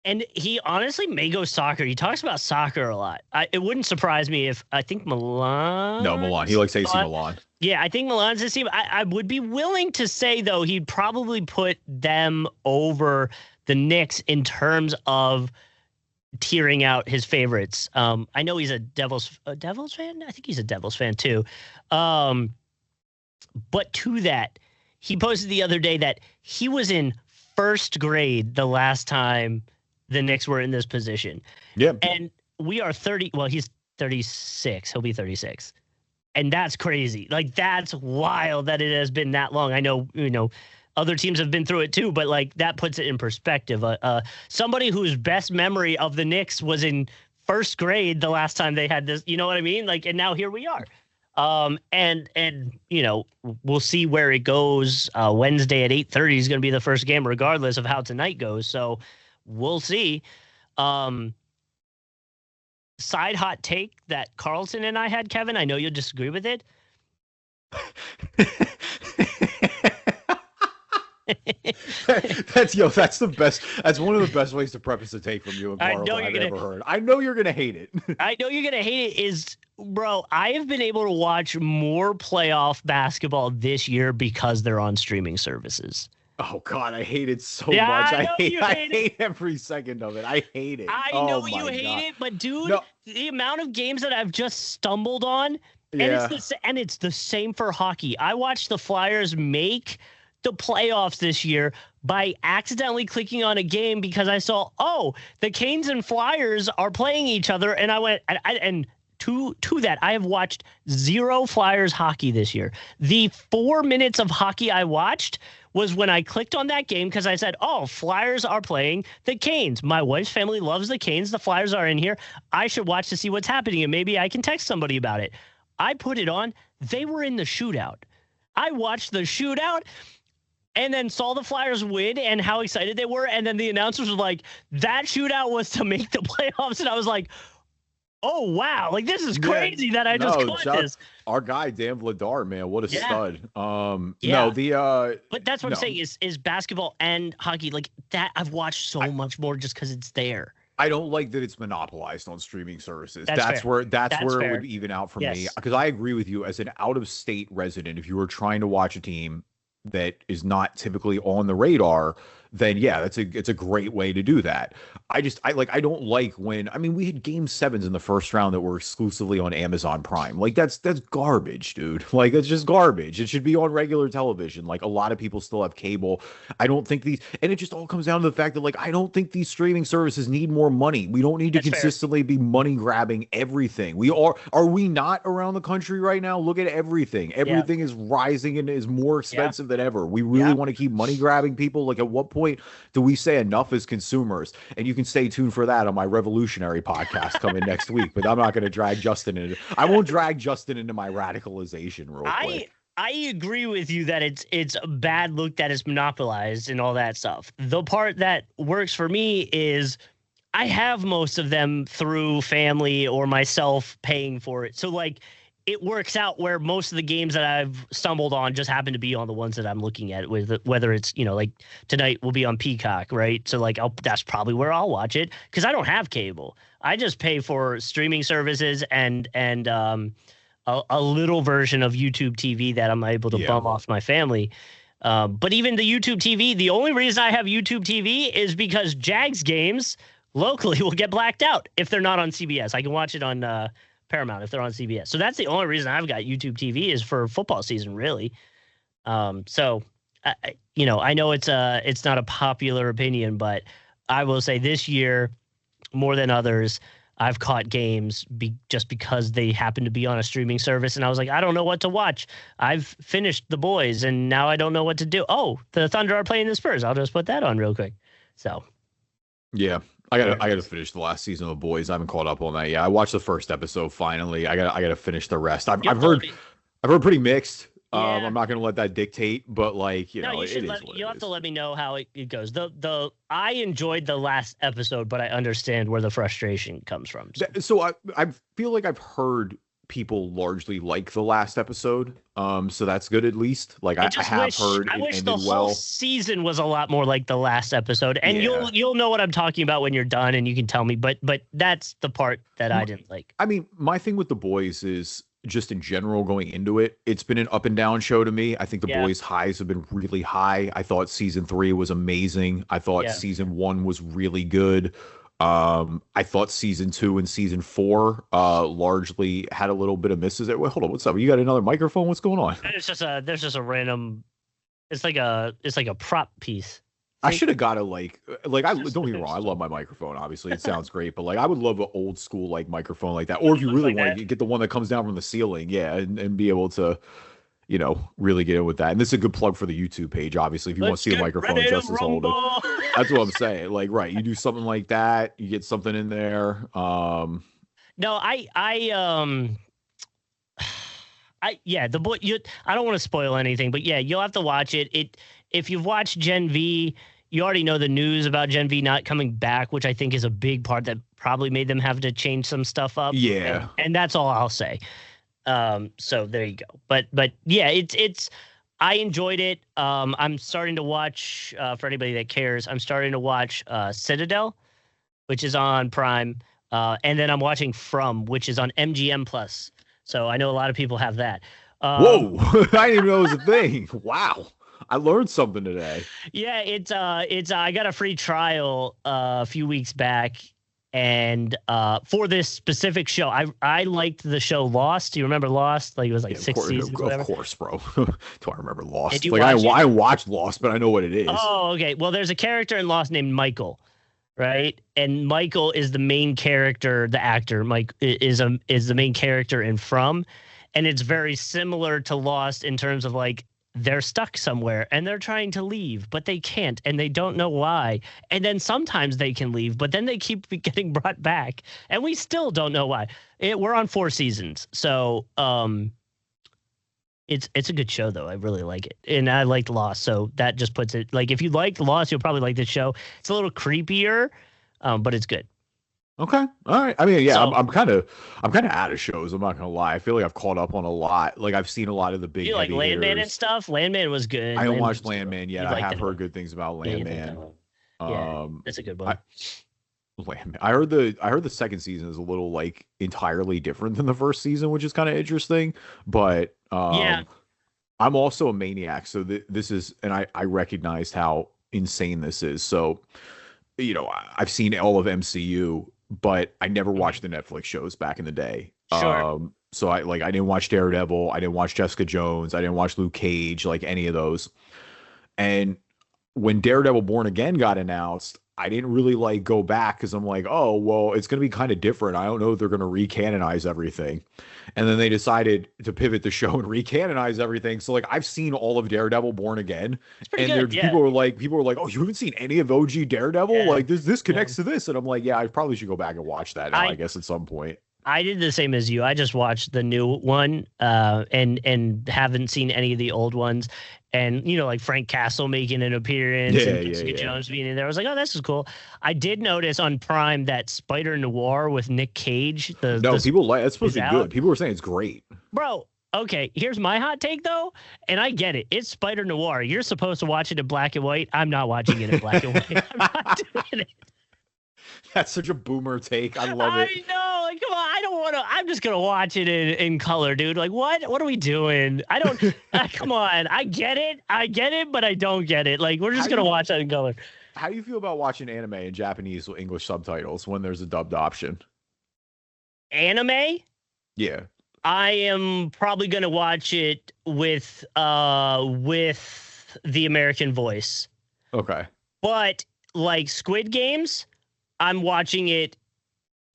And he honestly may go soccer. He talks about soccer a lot. It wouldn't surprise me if, I think Milan. No, Milan. He likes AC Milan. Yeah, I think Milan's his team. I would be willing to say, though, he'd probably put them over the Knicks in terms of tearing out his favorites. I know he's a Devils fan. I think he's a Devils fan too. But to that, he posted the other day that he was in first grade the last time the Knicks were in this position. Yeah. And we are 30. Well, he's 36. He'll be 36. And that's crazy. Like, that's wild that it has been that long. I know, other teams have been through it too, but like, that puts it in perspective. Somebody whose best memory of the Knicks was in first grade the last time they had this, you know what I mean? Like, and now here we are. And we'll see where it goes. Wednesday at 8:30 is going to be the first game, regardless of how tonight goes. So we'll see. Side hot take that Carlton and I had, Kevin. I know you'll disagree with it. That's the best. That's one of the best ways to preface a take from you and Carl I've ever heard. I know you're gonna hate it. I know you're gonna hate it. Bro, I have been able to watch more playoff basketball this year because they're on streaming services. Oh God, I hate it so much. I hate every second of it. I hate it. I know you hate it, but dude, the amount of games that I've just stumbled on, and it's the same for hockey. I watched the Flyers make the playoffs this year by accidentally clicking on a game because I saw, the Canes and Flyers are playing each other. And I went, and to that, I have watched 0 Flyers hockey this year. The 4 minutes of hockey I watched was when I clicked on that game because I said, Flyers are playing the Canes. My wife's family loves the Canes. The Flyers are in here. I should watch to see what's happening, and maybe I can text somebody about it. I put it on. They were in the shootout. I watched the shootout and then saw the Flyers win and how excited they were. And then the announcers were like, that shootout was to make the playoffs. And I was like, oh, wow. Like, this is crazy that I just caught this. Our guy, Dan Vladar, man, what a stud. But that's what I'm saying is basketball and hockey, like that, I've watched so much more just because it's there. I don't like that it's monopolized on streaming services. That's where it would even out for me. Because I agree with you, as an out-of-state resident, if you were trying to watch a team that is not typically on the radar, then yeah, it's a great way to do that. I don't like when, I mean, we had game 7s in the first round that were exclusively on Amazon Prime. Like that's garbage, dude. Like it's just garbage. It should be on regular television. Like a lot of people still have cable. I don't think and it just all comes down to the fact that like, I don't think these streaming services need more money. We don't need to consistently be money grabbing everything. Are we not around the country right now? Look at everything. Everything is rising and is more expensive than ever. We really want to keep money grabbing people. Like at what point do we say enough as consumers? And you can stay tuned for that on my revolutionary podcast coming next week, but I'm not going to drag Justin in. I won't drag Justin into my radicalization real quick. I agree with you that it's a bad look that is monopolized and all that stuff. The part that works for me is I have most of them through family or myself paying for it. So like it works out where most of the games that I've stumbled on just happen to be on the ones that I'm looking at, with whether it's, like tonight will be on Peacock, right? So like that's probably where I'll watch it because I don't have cable. I just pay for streaming services and a little version of YouTube TV that I'm able to bum off my family. But even the YouTube TV, the only reason I have YouTube TV is because Jags games locally will get blacked out if they're not on CBS. I can watch it on Paramount if they're on CBS. So that's the only reason I've got YouTube TV is for football season, really. So I know it's not a popular opinion, but I will say this year more than others, I've caught games just because they happen to be on a streaming service, and I was like, I don't know what to watch. I've finished The Boys, and now I don't know what to do. Oh, the Thunder are playing the Spurs. I'll just put that on real quick. So, yeah. I gotta finish the last season of The Boys. I haven't caught up on that yet. I watched the first episode finally. I gotta finish the rest. I've heard pretty mixed. Yeah. I'm not gonna let that dictate, but like you'll have to let me know how it goes. I enjoyed the last episode, but I understand where the frustration comes from. So I feel like I've heard people largely like the last episode. So that's good at least. Like I wish the whole season was a lot more like the last episode. And you'll know what I'm talking about when you're done and you can tell me, but that's the part that I didn't like. I mean, my thing with The Boys is just in general going into it, it's been an up and down show to me. I think The Boys highs have been really high. I thought season 3 was amazing. I thought season 1 was really good. I thought season 2 and season 4 largely had a little bit of misses. Wait, hold on, what's up? You got another microphone? What's going on? There's just a random. It's like a prop piece. I should have got a like I don't get me wrong. I love my microphone. Obviously, it sounds great, but like I would love an old school like microphone like that. Or if you really want to get the one that comes down from the ceiling, and be able to, really get in with that. And this is a good plug for the YouTube page. Obviously, if you want to see a microphone just as old, that's what I'm saying. Like, right, you do something like that, you get something in there. No, the boy. I don't want to spoil anything, but you'll have to watch it. If you've watched Gen V, you already know the news about Gen V not coming back, which I think is a big part that probably made them have to change some stuff up. Yeah, and that's all I'll say. So there you go. But yeah, it's I enjoyed it. I'm starting to watch for anybody that cares. I'm starting to watch Citadel, which is on Prime, and then I'm watching From, which is on MGM Plus. So I know a lot of people have that. Whoa! I didn't even know it was a thing. Wow. I learned something today. Yeah, it's I got a free trial a few weeks back, and for this specific show, I liked the show Lost. Do you remember Lost? Like it was 6 seasons. Of course, bro. Do I remember Lost? I watched Lost, but I know what it is. Oh, okay. Well, there's a character in Lost named Michael, right? And Michael is the main character. The actor Mike is the main character in From, and it's very similar to Lost in terms of like, they're stuck somewhere and they're trying to leave, but they can't, and they don't know why. And then sometimes they can leave, but then they keep getting brought back, and we still don't know why. We're on 4 seasons. So It's a good show though. I really like it, and I liked Lost, so that just puts it like if you like Lost, you'll probably like this show. It's a little creepier, but it's good. Okay. All right. I mean, yeah, So I'm kind of out of shows. I'm not gonna lie. I feel like I've caught up on a lot. Like I've seen a lot of the big you like heavy Landman and hitters. stuff. Landman was good. I haven't Landman watched was good. Landman yet. You I liked have that heard one. good things about Yeah, you liked that Landman. one. Yeah, that's a good one. Landman. I heard the second season is a little like entirely different than the first season, which is kind of interesting. But Yeah. I'm also a maniac, so this is, and I recognized how insane this is. So, I've seen all of MCU, but I never watched the Netflix shows back in the day. Sure. So I didn't watch Daredevil, I didn't watch Jessica Jones, I didn't watch Luke Cage, like any of those. And when Daredevil Born Again got announced, I didn't really like go back because I'm like, oh, well, it's going to be kind of different. I don't know if they're going to recanonize everything. And then they decided to pivot the show and recanonize everything. So like I've seen all of Daredevil Born Again. It's pretty And good. Yeah. people were like, oh, you haven't seen any of OG Daredevil? Yeah. Like this connects to this. And I'm like, yeah, I probably should go back and watch that now, I guess at some point. I did the same as you. I just watched the new one, and haven't seen any of the old ones. And like Frank Castle making an appearance and Jessica Jones being in there. I was like, oh, this is cool. I did notice on Prime that Spider Noir with Nick Cage. People like it's supposed to be good. People were saying it's great, bro. Okay, here's my hot take though, and I get it. It's Spider Noir. You're supposed to watch it in black and white. I'm not watching it in black and white. I'm not doing it. That's such a boomer take. I love it. I know. Like, come on. I don't want to. I'm just gonna watch it in color, dude. Like, what? What are we doing? I don't. Come on. I get it, but I don't get it. Like, we're just gonna watch that in color. How do you feel about watching anime in Japanese with English subtitles when there's a dubbed option? Anime? Yeah. I am probably gonna watch it with the American voice. Okay. But like Squid Games, I'm watching it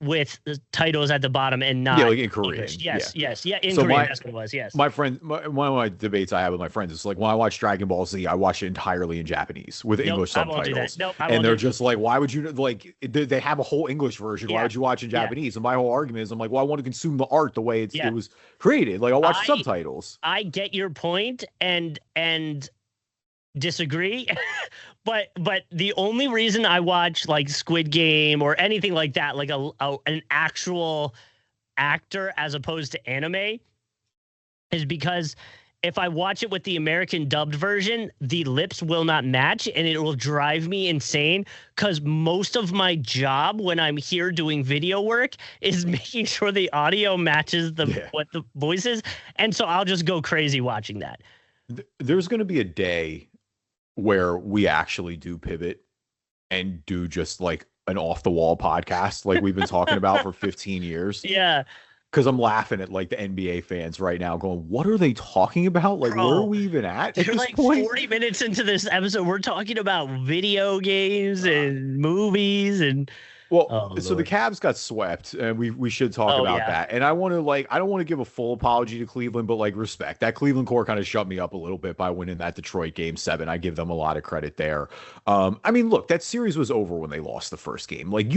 with the titles at the bottom and not like in Korean. English. Yes. In so Korean, that's what it was. Yes. My friend, one of my debates I have with my friends is like when I watch Dragon Ball Z, I watch it entirely in Japanese with English subtitles. And they're just like, why would you like? They have a whole English version. Why would you watch in Japanese? And my whole argument is, I'm like, well, I want to consume the art the way it was created. Like I'll watch subtitles. I get your point and disagree. But the only reason I watch like Squid Game or anything like that, like an actual actor as opposed to anime, is because if I watch it with the American dubbed version, the lips will not match and it will drive me insane because most of my job when I'm here doing video work is making sure the audio matches what the voice is. And so I'll just go crazy watching that. There's going to be a day where we actually do pivot and do just like an off the wall podcast like we've been talking about for 15 years. Yeah. Because I'm laughing at like the NBA fans right now going, what are they talking about? Like, Bro, where are we even at this like point? 40 minutes into this episode, we're talking about video games and movies and well, so the Cavs got swept, and we should talk about that. And I want to I don't want to give a full apology to Cleveland, but like respect that Cleveland core kind of shut me up a little bit by winning that Detroit Game 7. I give them a lot of credit there. I mean, look, that series was over when they lost the first game. Like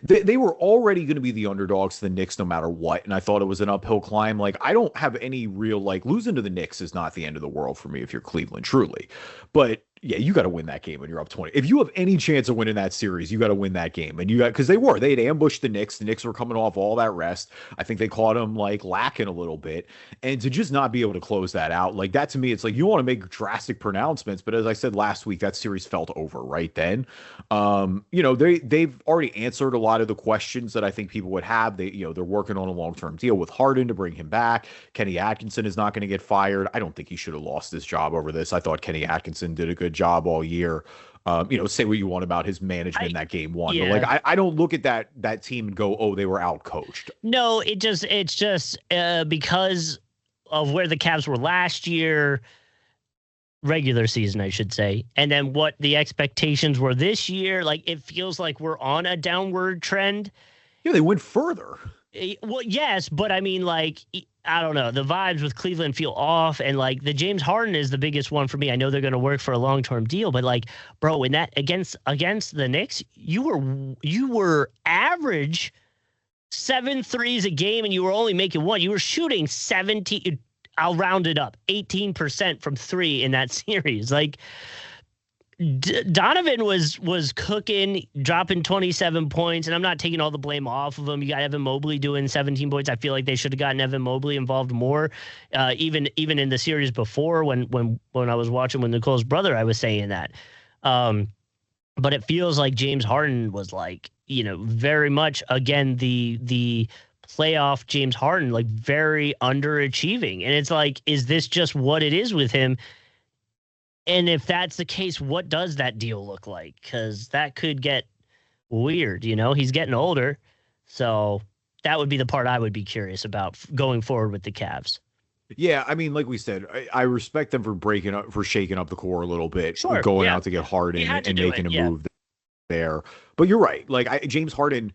they were already going to be the underdogs to the Knicks no matter what, and I thought it was an uphill climb. Like I don't have any real losing to the Knicks is not the end of the world for me if you're Cleveland, truly, but. Yeah, you got to win that game when you're up 20. If you have any chance of winning that series, you got to win that game. And because they had ambushed the Knicks. The Knicks were coming off all that rest. I think they caught them lacking a little bit. And to just not be able to close that out, that to me, it's like you want to make drastic pronouncements. But as I said last week, that series felt over right then. They've already answered a lot of the questions that I think people would have. They're working on a long-term deal with Harden to bring him back. Kenny Atkinson is not going to get fired. I don't think he should have lost his job over this. I thought Kenny Atkinson did a good job all year. Say what you want about his management in that game one, but I don't look at that team and go, oh, they were out coached. No, it's just because of where the Cavs were last year, regular season, I should say, and then what the expectations were this year. It feels like we're on a downward trend. Yeah, they went further. Well, yes, but I mean, I don't know. The vibes with Cleveland feel off, and the James Harden is the biggest one for me. I know they're going to work for a long-term deal, but bro, in that against the Knicks, you were average 7 threes a game, and you were only making one. You were shooting 17. I'll round it up, 18% from 3 in that series. Like, Donovan was cooking, dropping 27 points, and I'm not taking all the blame off of him. You got Evan Mobley doing 17 points. I feel like they should have gotten Evan Mobley involved more, even in the series before when I was watching with Nicole's brother. I was saying that, but it feels like James Harden was like, very much again the playoff James Harden, like very underachieving, and it's like, is this just what it is with him? And if that's the case, what does that deal look like? Because that could get weird. He's getting older. So that would be the part I would be curious about going forward with the Cavs. Yeah, I mean, like we said, I respect them for shaking up the core a little bit, going out to get Harden and making a move there. But you're right. Like, James Harden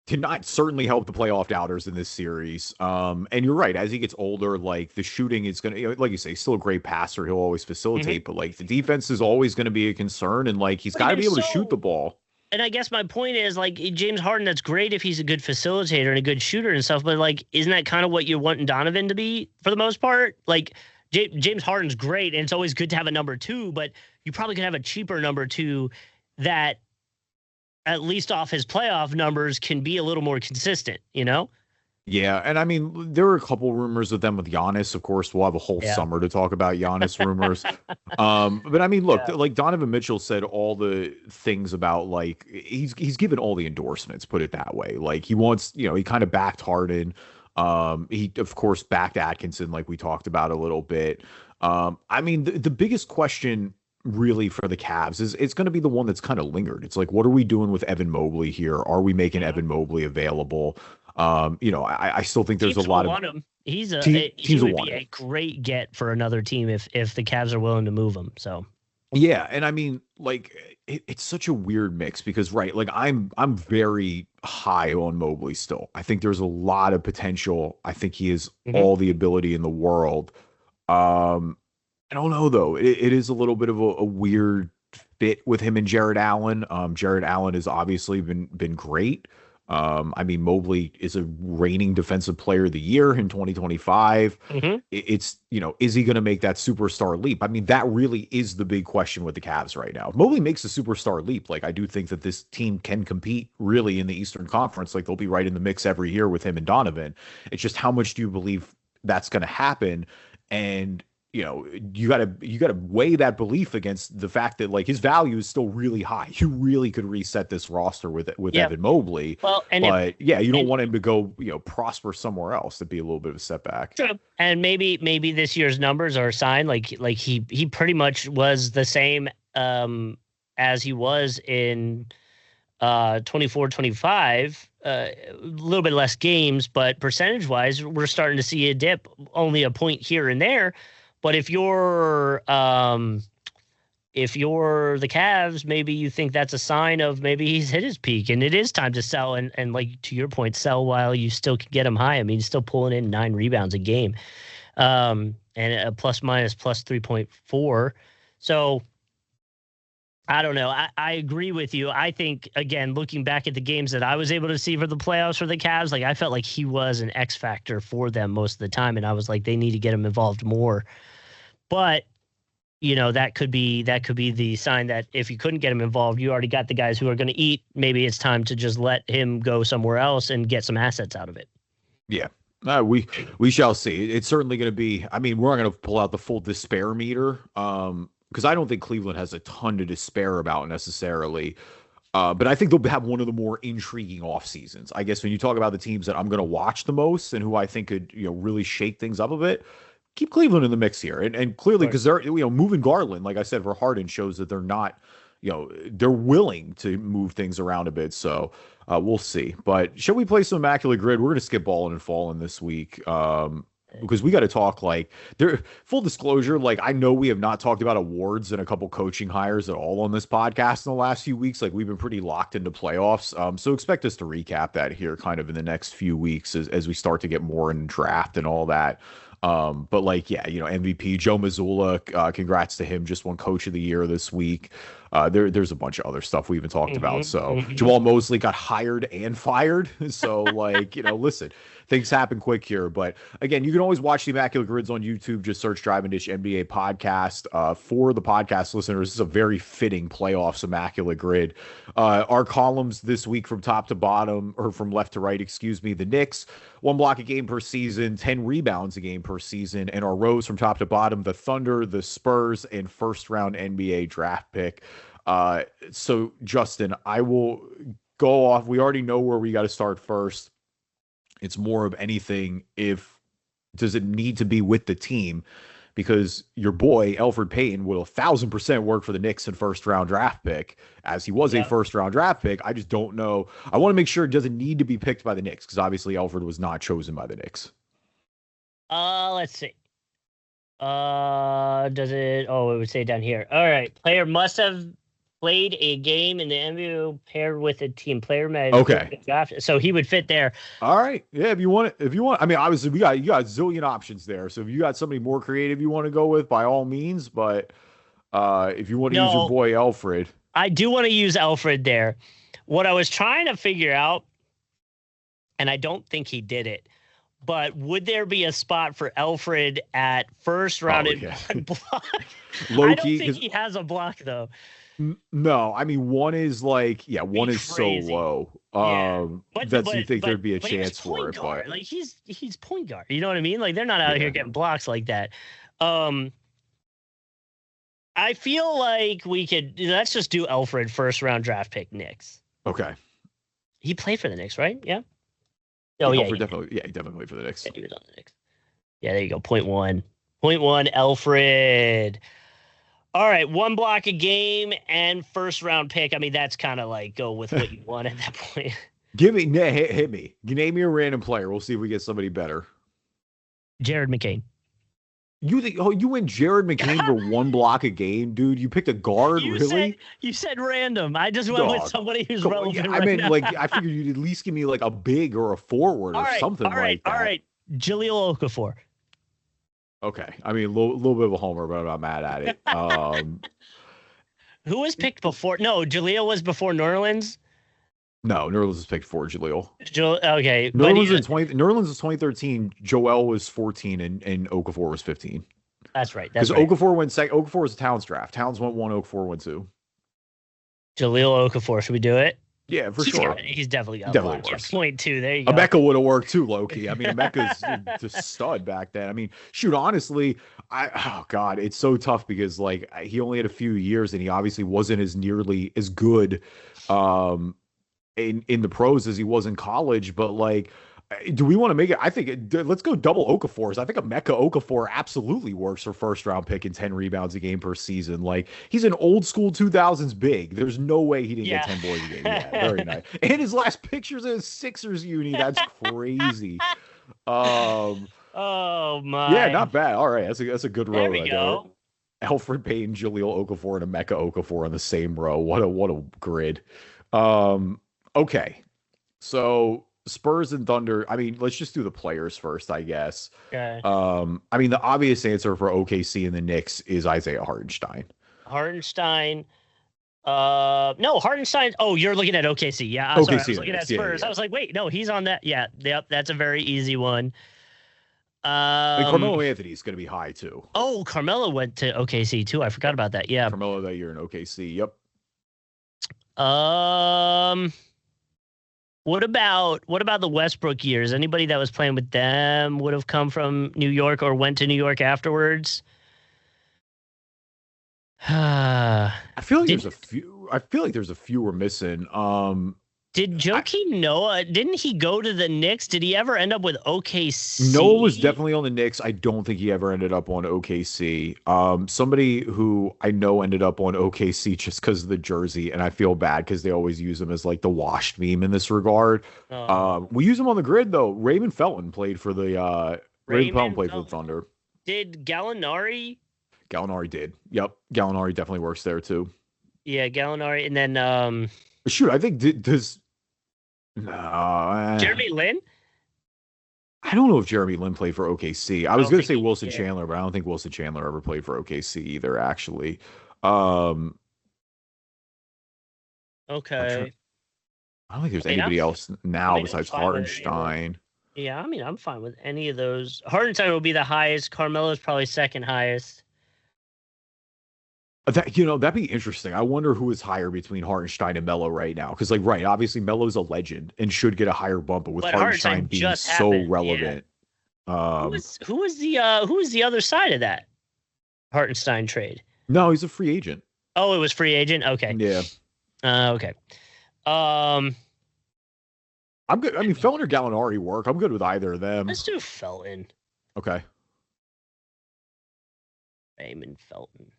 cannot certainly help the playoff doubters in this series. And you're right. As he gets older, like, the shooting is going to, like you say, he's still a great passer. He'll always facilitate, but like the defense is always going to be a concern. And like, he's got to be able to shoot the ball. And I guess my point is, like, James Harden, that's great if he's a good facilitator and a good shooter and stuff. But like, isn't that kind of what you want Donovan to be for the most part? Like, James Harden's great, and it's always good to have a number 2, but you probably could have a cheaper number 2 that, at least off his playoff numbers, can be a little more consistent, Yeah, and I mean, there are a couple rumors of them with Giannis. Of course, we'll have a whole summer to talk about Giannis rumors. But I mean, look, like Donovan Mitchell said all the things about, like, he's given all the endorsements, put it that way. Like, he wants, he kind of backed Harden. He, of course, backed Atkinson, like we talked about a little bit. I mean, the biggest question really for the Cavs is it's going to be the one that's kind of lingered. It's like, what are we doing with Evan Mobley here? Are we making Evan Mobley available? I still think there's teams a lot want of him. He would be a great get for another team if the Cavs are willing to move him. So yeah, and I mean, like, it's such a weird mix because, right, like, I'm very high on Mobley still. I think there's a lot of potential. I think he has all the ability in the world. I don't know, though. It is a little bit of a weird fit with him and Jared Allen. Jared Allen has obviously been great. I mean, Mobley is a reigning defensive player of the year in 2025. It's, is he going to make that superstar leap? I mean, that really is the big question with the Cavs right now. If Mobley makes a superstar leap, like, I do think that this team can compete really in the Eastern Conference. Like, they'll be right in the mix every year with him and Donovan. It's just, how much do you believe that's going to happen? And you gotta weigh that belief against the fact that, like, his value is still really high. You really could reset this roster with Evan Mobley. Well, you don't want him to go, prosper somewhere else. That'd be a little bit of a setback. True. And maybe this year's numbers are a sign. Like he pretty much was the same as he was in 24-25. A little bit less games, but percentage wise, we're starting to see a dip. Only a point here and there. But if you're the Cavs, maybe you think that's a sign of maybe he's hit his peak and it is time to sell. And like, to your point, sell while you still can get him high. I mean, he's still pulling in 9 rebounds a game, and a plus 3.4. So I don't know. I agree with you. I think, again, looking back at the games that I was able to see for the playoffs for the Cavs, like, I felt like he was an X factor for them most of the time. And I was like, they need to get him involved more. But, that could be the sign that if you couldn't get him involved, you already got the guys who are going to eat. Maybe it's time to just let him go somewhere else and get some assets out of it. Yeah. We shall see. It's certainly going to be, I mean, we're not going to pull out the full despair meter. Because I don't think Cleveland has a ton to despair about necessarily. But I think they'll have one of the more intriguing off seasons. I guess when you talk about the teams that I'm going to watch the most and who I think could, really shake things up a bit, keep Cleveland in the mix here. And clearly, because they're, moving Garland, like I said, for Harden shows that they're not, they're willing to move things around a bit. So we'll see. But shall we play some Immaculate Grid? We're going to skip Ballin' and Fallin' this week. Because we got to talk, like, full disclosure, like, I know we have not talked about awards and a couple coaching hires at all on this podcast in the last few weeks. Like, we've been pretty locked into playoffs. So expect us to recap that here kind of in the next few weeks as we start to get more in draft and all that. But like, yeah, MVP Joe Mazzulla, congrats to him. Just won Coach of the Year this week. There's a bunch of other stuff we even talked about. So Jamal Mosley got hired and fired. So, like, listen, things happen quick here. But again, you can always watch the Immaculate Grids on YouTube. Just search Drive and Dish NBA podcast. For the podcast listeners, this is a very fitting playoffs Immaculate Grid. Our columns this week from top to bottom, or from left to right, excuse me, the Knicks, 1 block a game per season, 10 rebounds a game per season. And our rows from top to bottom, the Thunder, the Spurs, and first round NBA draft pick. So Justin, I will go off. We already know where we got to start first. It's more of anything. Does it need to be with the team? Because your boy Elfrid Payton will 1,000% work for the Knicks in first round draft pick, as he was a first round draft pick. I just don't know. I want to make sure it doesn't need to be picked by the Knicks, because obviously Elfrid was not chosen by the Knicks. Let's see. Does it? Oh, it would say down here. All right. Player must have played a game in the NBA paired with a team. Player may draft. So he would fit there. All right. Yeah, if you want. I mean, obviously you got a zillion options there. So if you got somebody more creative you want to go with, by all means. But if you want to use your boy Elfrid. I do want to use Elfrid there. What I was trying to figure out, and I don't think he did it, but would there be a spot for Elfrid at first round block? I don't think he has a block, though. No, I mean, one is like, one is crazy. So low. You think there'd be a chance for it, but like he's point guard. You know what I mean? Like they're not out here getting blocks like that. I feel like let's just do Elfrid first round draft pick Knicks. Okay. He played for the Knicks, right? Yeah. Elfrid definitely played for the Knicks. Yeah, he was on the Knicks. Yeah, there you go. Point one, Elfrid. All right, 1 block a game and first round pick. I mean, that's kind of like go with what you want at that point. Hit me. Name me a random player. We'll see if we get somebody better. Jared McCain. You went Jared McCain for 1 block a game, dude? You picked a guard, really? You said random. I just went with somebody who's relevant. I mean, I figured you'd at least give me like a big or a forward or something like that. All right, Jahlil Okafor. Okay, I mean, a little bit of a homer, but I'm not mad at it. Who was picked before? No, Jahlil was before Nerlens. No, Nerlens was picked for Jahlil. Okay, Nerlens was 2013. Joel was 14, and Okafor was 15. That's right. Because Okafor went second. Okafor was a Towns draft. Towns went 1. Okafor went 2. Jahlil Okafor. Should we do it? Yeah, for sure. He's definitely got definitely works. Point 2. There you go. Emeka would have worked too, Loki. I mean, Emeka's just stud back then. I mean, shoot, honestly, it's so tough because like he only had a few years and he obviously wasn't nearly as good in the pros as he was in college. But like, do we want to make it? I think let's go double Okafors. I think Emeka Okafor absolutely works for first round pick and 10 rebounds a game per season. Like he's an old school 2000s big. There's no way he didn't get 10 boards a game. Yeah, very nice. And his last picture's in a Sixers uni. That's crazy. Oh my. Yeah, not bad. All right, that's a good row. There we go. Elfrid Payton, Jahlil Okafor, and Emeka Okafor on the same row. What a grid. Okay, so Spurs and Thunder. I mean, let's just do the players first, I guess. Okay. I mean, the obvious answer for OKC and the Knicks is Isaiah Hartenstein. No, Hartenstein. Oh, you're looking at OKC. Yeah, sorry, I was looking at Spurs. Yeah. I was like, wait, no, he's on that. Yeah, yep, that's a very easy one. Carmelo Anthony's going to be high too. Oh, Carmelo went to OKC too. I forgot about that. Yeah, Carmelo that year in OKC. Yep. What about the Westbrook years? Anybody that was playing with them would have come from New York or went to New York afterwards? I feel like there's a few. I feel like there's a few we're missing. Did Joakim Noah, didn't he go to the Knicks? Did he ever end up with OKC? Noah was definitely on the Knicks. I don't think he ever ended up on OKC. Somebody who I know ended up on OKC just because of the jersey, and I feel bad because they always use him as like the washed meme in this regard. We use him on the grid though. Raymond Felton played for the Raymond Felton played for the Thunder. Did Gallinari? Gallinari did. Yep. Gallinari definitely works there too. Yeah, Gallinari, and then shoot, I think does no Jeremy Lin? I don't know if Jeremy Lin played for OKC. I was going to say Wilson Chandler, but I don't think Wilson Chandler ever played for OKC either, actually. Okay. I don't think there's anybody else now besides Hartenstein. Yeah, I mean, I'm fine with any of those. Hardenstein will be the highest. Carmelo's probably second highest. That'd be interesting. I wonder who is higher between Hartenstein and Melo right now. Because, right, obviously Melo's a legend and should get a higher bump, but with But Hartenstein Hartenstein being just so happened. Yeah. relevant, um, Who was the other side of that Hartenstein trade? no, he's a free agent. Oh, it was free agent. Okay. Yeah, Okay. Um, I'm good. I mean, Felton or Gallinari work. I'm good with either of them. let's do Felton. Okay. Raymond Felton.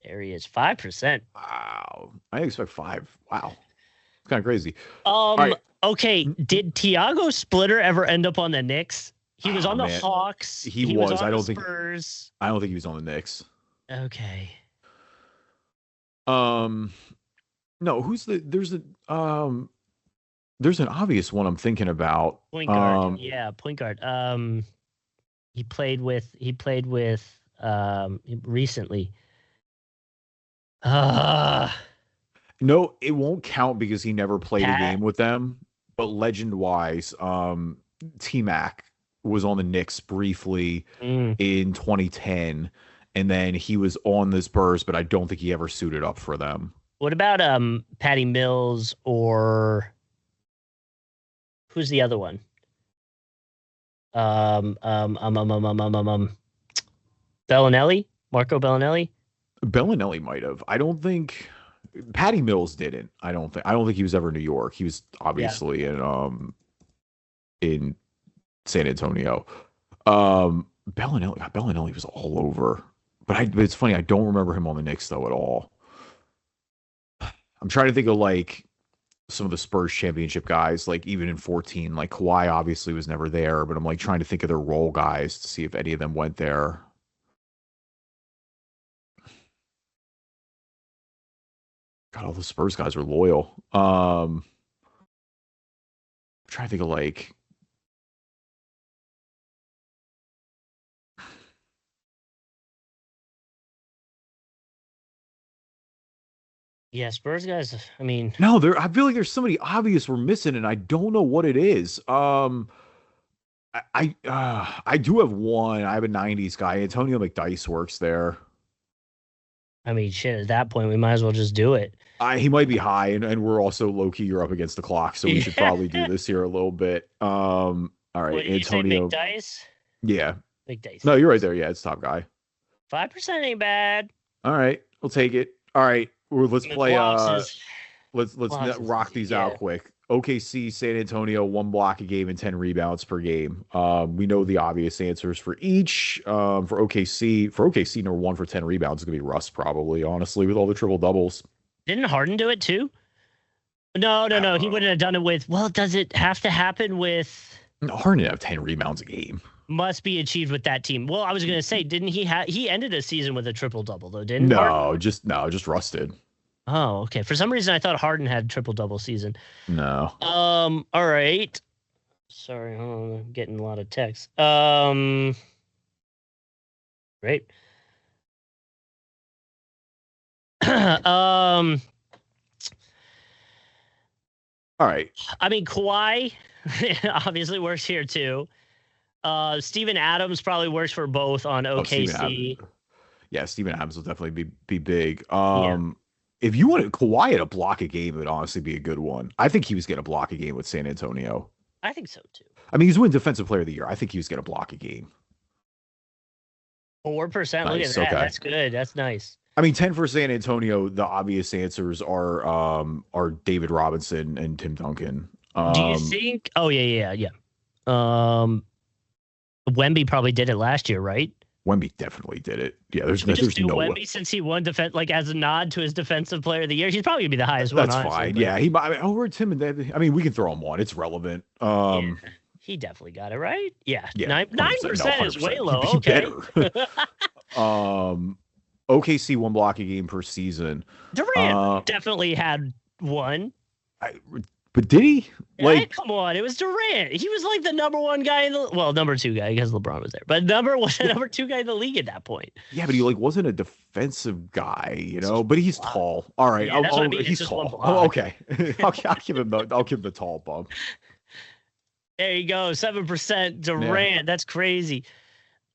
There he is, 5%. Wow. I expect 5. Wow. It's kind of crazy. Right. Okay. Did Tiago Splitter ever end up on the Knicks? He was on the Hawks. He was. On I don't the Spurs. I don't think he was on the Knicks. Okay. No, there's an obvious one I'm thinking about. Point guard. Point guard. He played with recently. No, it won't count because he never played a game with them. But legend-wise, T-Mac was on the Knicks briefly in 2010, and then he was on the Spurs, but I don't think he ever suited up for them. What about Patty Mills or who's the other one? Bellinelli? Marco Bellinelli? Bellinelli might have. I don't think Patty Mills didn't. I don't think he was ever in New York. He was obviously in San Antonio. Bellinelli was all over. But it's funny, I don't remember him on the Knicks though at all. I'm trying to think of like some of the Spurs championship guys, like even in 14, like Kawhi obviously was never there, but I'm like trying to think of their role guys to see if any of them went there. God, all the Spurs guys are loyal. I'm trying to think of like Yeah, Spurs guys. I mean, no, I feel like there's somebody obvious we're missing, and I don't know what it is. I do have one. I have a '90s guy. Antonio McDyess works there. I mean, shit. At that point, we might as well just do it. He might be high, and we're also low key. You're up against the clock, so we should probably do this here a little bit. All right, what, Antonio. You say McDyess? Yeah, McDyess. No, you're right there. Yeah, it's top guy. 5% ain't bad. All right, we'll take it. All right, let's play. Let's rock these out quick. OKC, San Antonio, 1 block a game and 10 rebounds per game. We know the obvious answers for each. For OKC, number 1 for 10 rebounds is gonna be Russ, probably. Honestly, with all the triple doubles. Didn't Harden do it too? No. He wouldn't have done it with. Well, does it have to happen with? No, Harden didn't have 10 rebounds a game. Must be achieved with that team. Well, I was gonna say, didn't he have? He ended a season with a triple double though, didn't? Just Russ did. Oh, okay. For some reason, I thought Harden had triple double season. No. All right. Sorry, I'm getting a lot of texts. Great. All right. I mean, Kawhi obviously works here too. Steven Adams probably works for both on OKC. Steven Adams will definitely be big. If you wanted Kawhi at a block a game, it would honestly be a good one. I think he was going to block a game with San Antonio. I think so too. I mean, he's winning Defensive Player of the Year. I think he was going to block a game. 4%. Nice. Look at that. Okay. That's good. That's nice. I mean, 10 for San Antonio. The obvious answers are David Robinson and Tim Duncan. Do you think? Oh yeah. Wemby probably did it last year, right? Wemby definitely did it. Yeah, there's no Wemby way. Since he won like as a nod to his Defensive Player of the Year. He's probably gonna be the highest one. That's fine. Yeah, over Tim and David. I mean, we can throw him on. It's relevant. He definitely got it right. Yeah, 9% is way low. Okay. OKC 1 block a game per season. Durant definitely had one. But did he? Come on, it was Durant. He was like the number 1 guy number 2 guy because LeBron was there, but number 2 guy in the league at that point. Yeah, but he wasn't a defensive guy, But he's tall. All right, he's tall. Oh, okay. I'll give him the tall bump. There you go. 7% Durant. Yeah. That's crazy.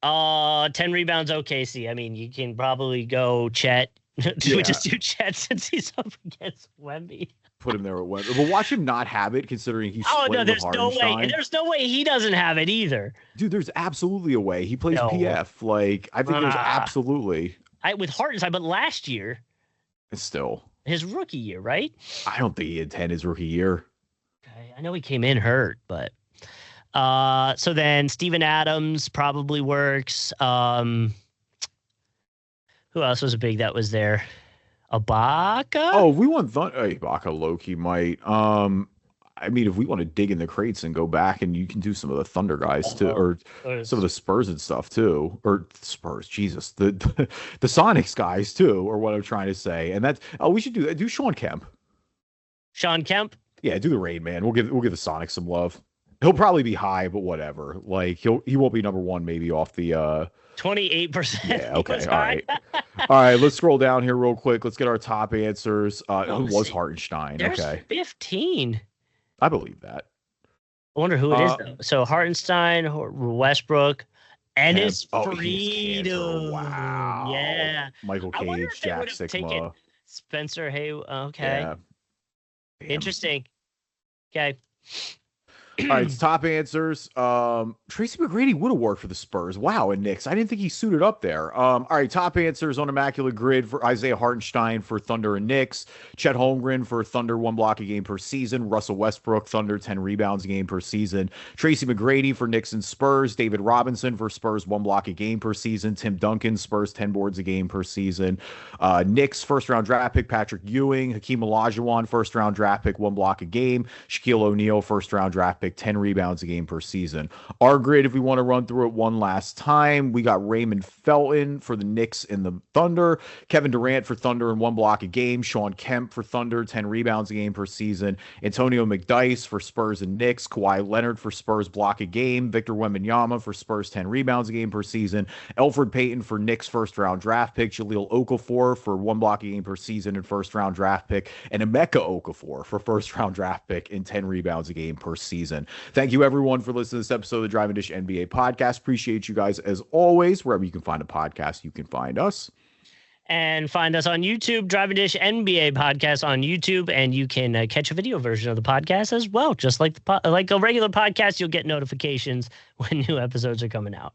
10 rebounds OKC. I mean, you can probably go Chet. We just do Chet since he's up against Wemby. Put him there at Wemby. But watch him not have it, considering he's no, there's no way. There's no way he doesn't have it either. Dude, there's absolutely a way. He plays PF. Like, I think there's absolutely. With Harden, but last year. Still. His rookie year, right? I don't think he had 10 his rookie year. Okay. I know he came in hurt, but. So then Steven Adams probably works. Who else was big that was there? Ibaka? Oh, we want Ibaka low-key might. I mean, if we want to dig in the crates and go back, and you can do some of the Thunder guys too, or some of the Spurs and stuff too, or Spurs, Jesus, the Sonics guys too, or what I'm trying to say. And that's we should do that. Do Sean Kemp. Sean Kemp? Yeah, do the raid, man. We'll give the Sonics some love. He'll probably be high, but whatever. Like he won't be number one, maybe off the 28%. Yeah, okay. All right. All right, let's scroll down here real quick. Let's get our top answers. Who was Hartenstein? There's okay. 15. I believe that. I wonder who it is though. So Hartenstein, Westbrook, Ennis Freedom. Wow. Yeah. Michael Cage, Jack Sigma. Spencer Hay. Okay. Yeah. Interesting. Okay. All right, it's top answers. Tracy McGrady would have worked for the Spurs. Wow, and Knicks. I didn't think he suited up there. All right, top answers on Immaculate Grid for Isaiah Hartenstein for Thunder and Knicks. Chet Holmgren for Thunder, 1 block a game per season. Russell Westbrook, Thunder, 10 rebounds a game per season. Tracy McGrady for Knicks and Spurs. David Robinson for Spurs, 1 block a game per season. Tim Duncan, Spurs, 10 boards a game per season. Knicks, first-round draft pick, Patrick Ewing. Hakeem Olajuwon, first-round draft pick, 1 block a game. Shaquille O'Neal, first-round draft pick, 10 rebounds a game per season. Our grid, if we want to run through it one last time, we got Raymond Felton for the Knicks and the Thunder, Kevin Durant for Thunder and 1 block a game, Sean Kemp for Thunder, 10 rebounds a game per season, Antonio McDyess for Spurs and Knicks, Kawhi Leonard for Spurs, block a game, Victor Wembanyama for Spurs, 10 rebounds a game per season, Elfrid Payton for Knicks first-round draft pick, Jahlil Okafor for 1 block a game per season and first-round draft pick, and Emeka Okafor for first-round draft pick and 10 rebounds a game per season. Thank you, everyone, for listening to this episode of the Drive and Dish NBA podcast. Appreciate you guys, as always. Wherever you can find a podcast, you can find us. And find us on YouTube, Drive and Dish NBA podcast on YouTube, and you can catch a video version of the podcast as well. Just like like a regular podcast, you'll get notifications when new episodes are coming out.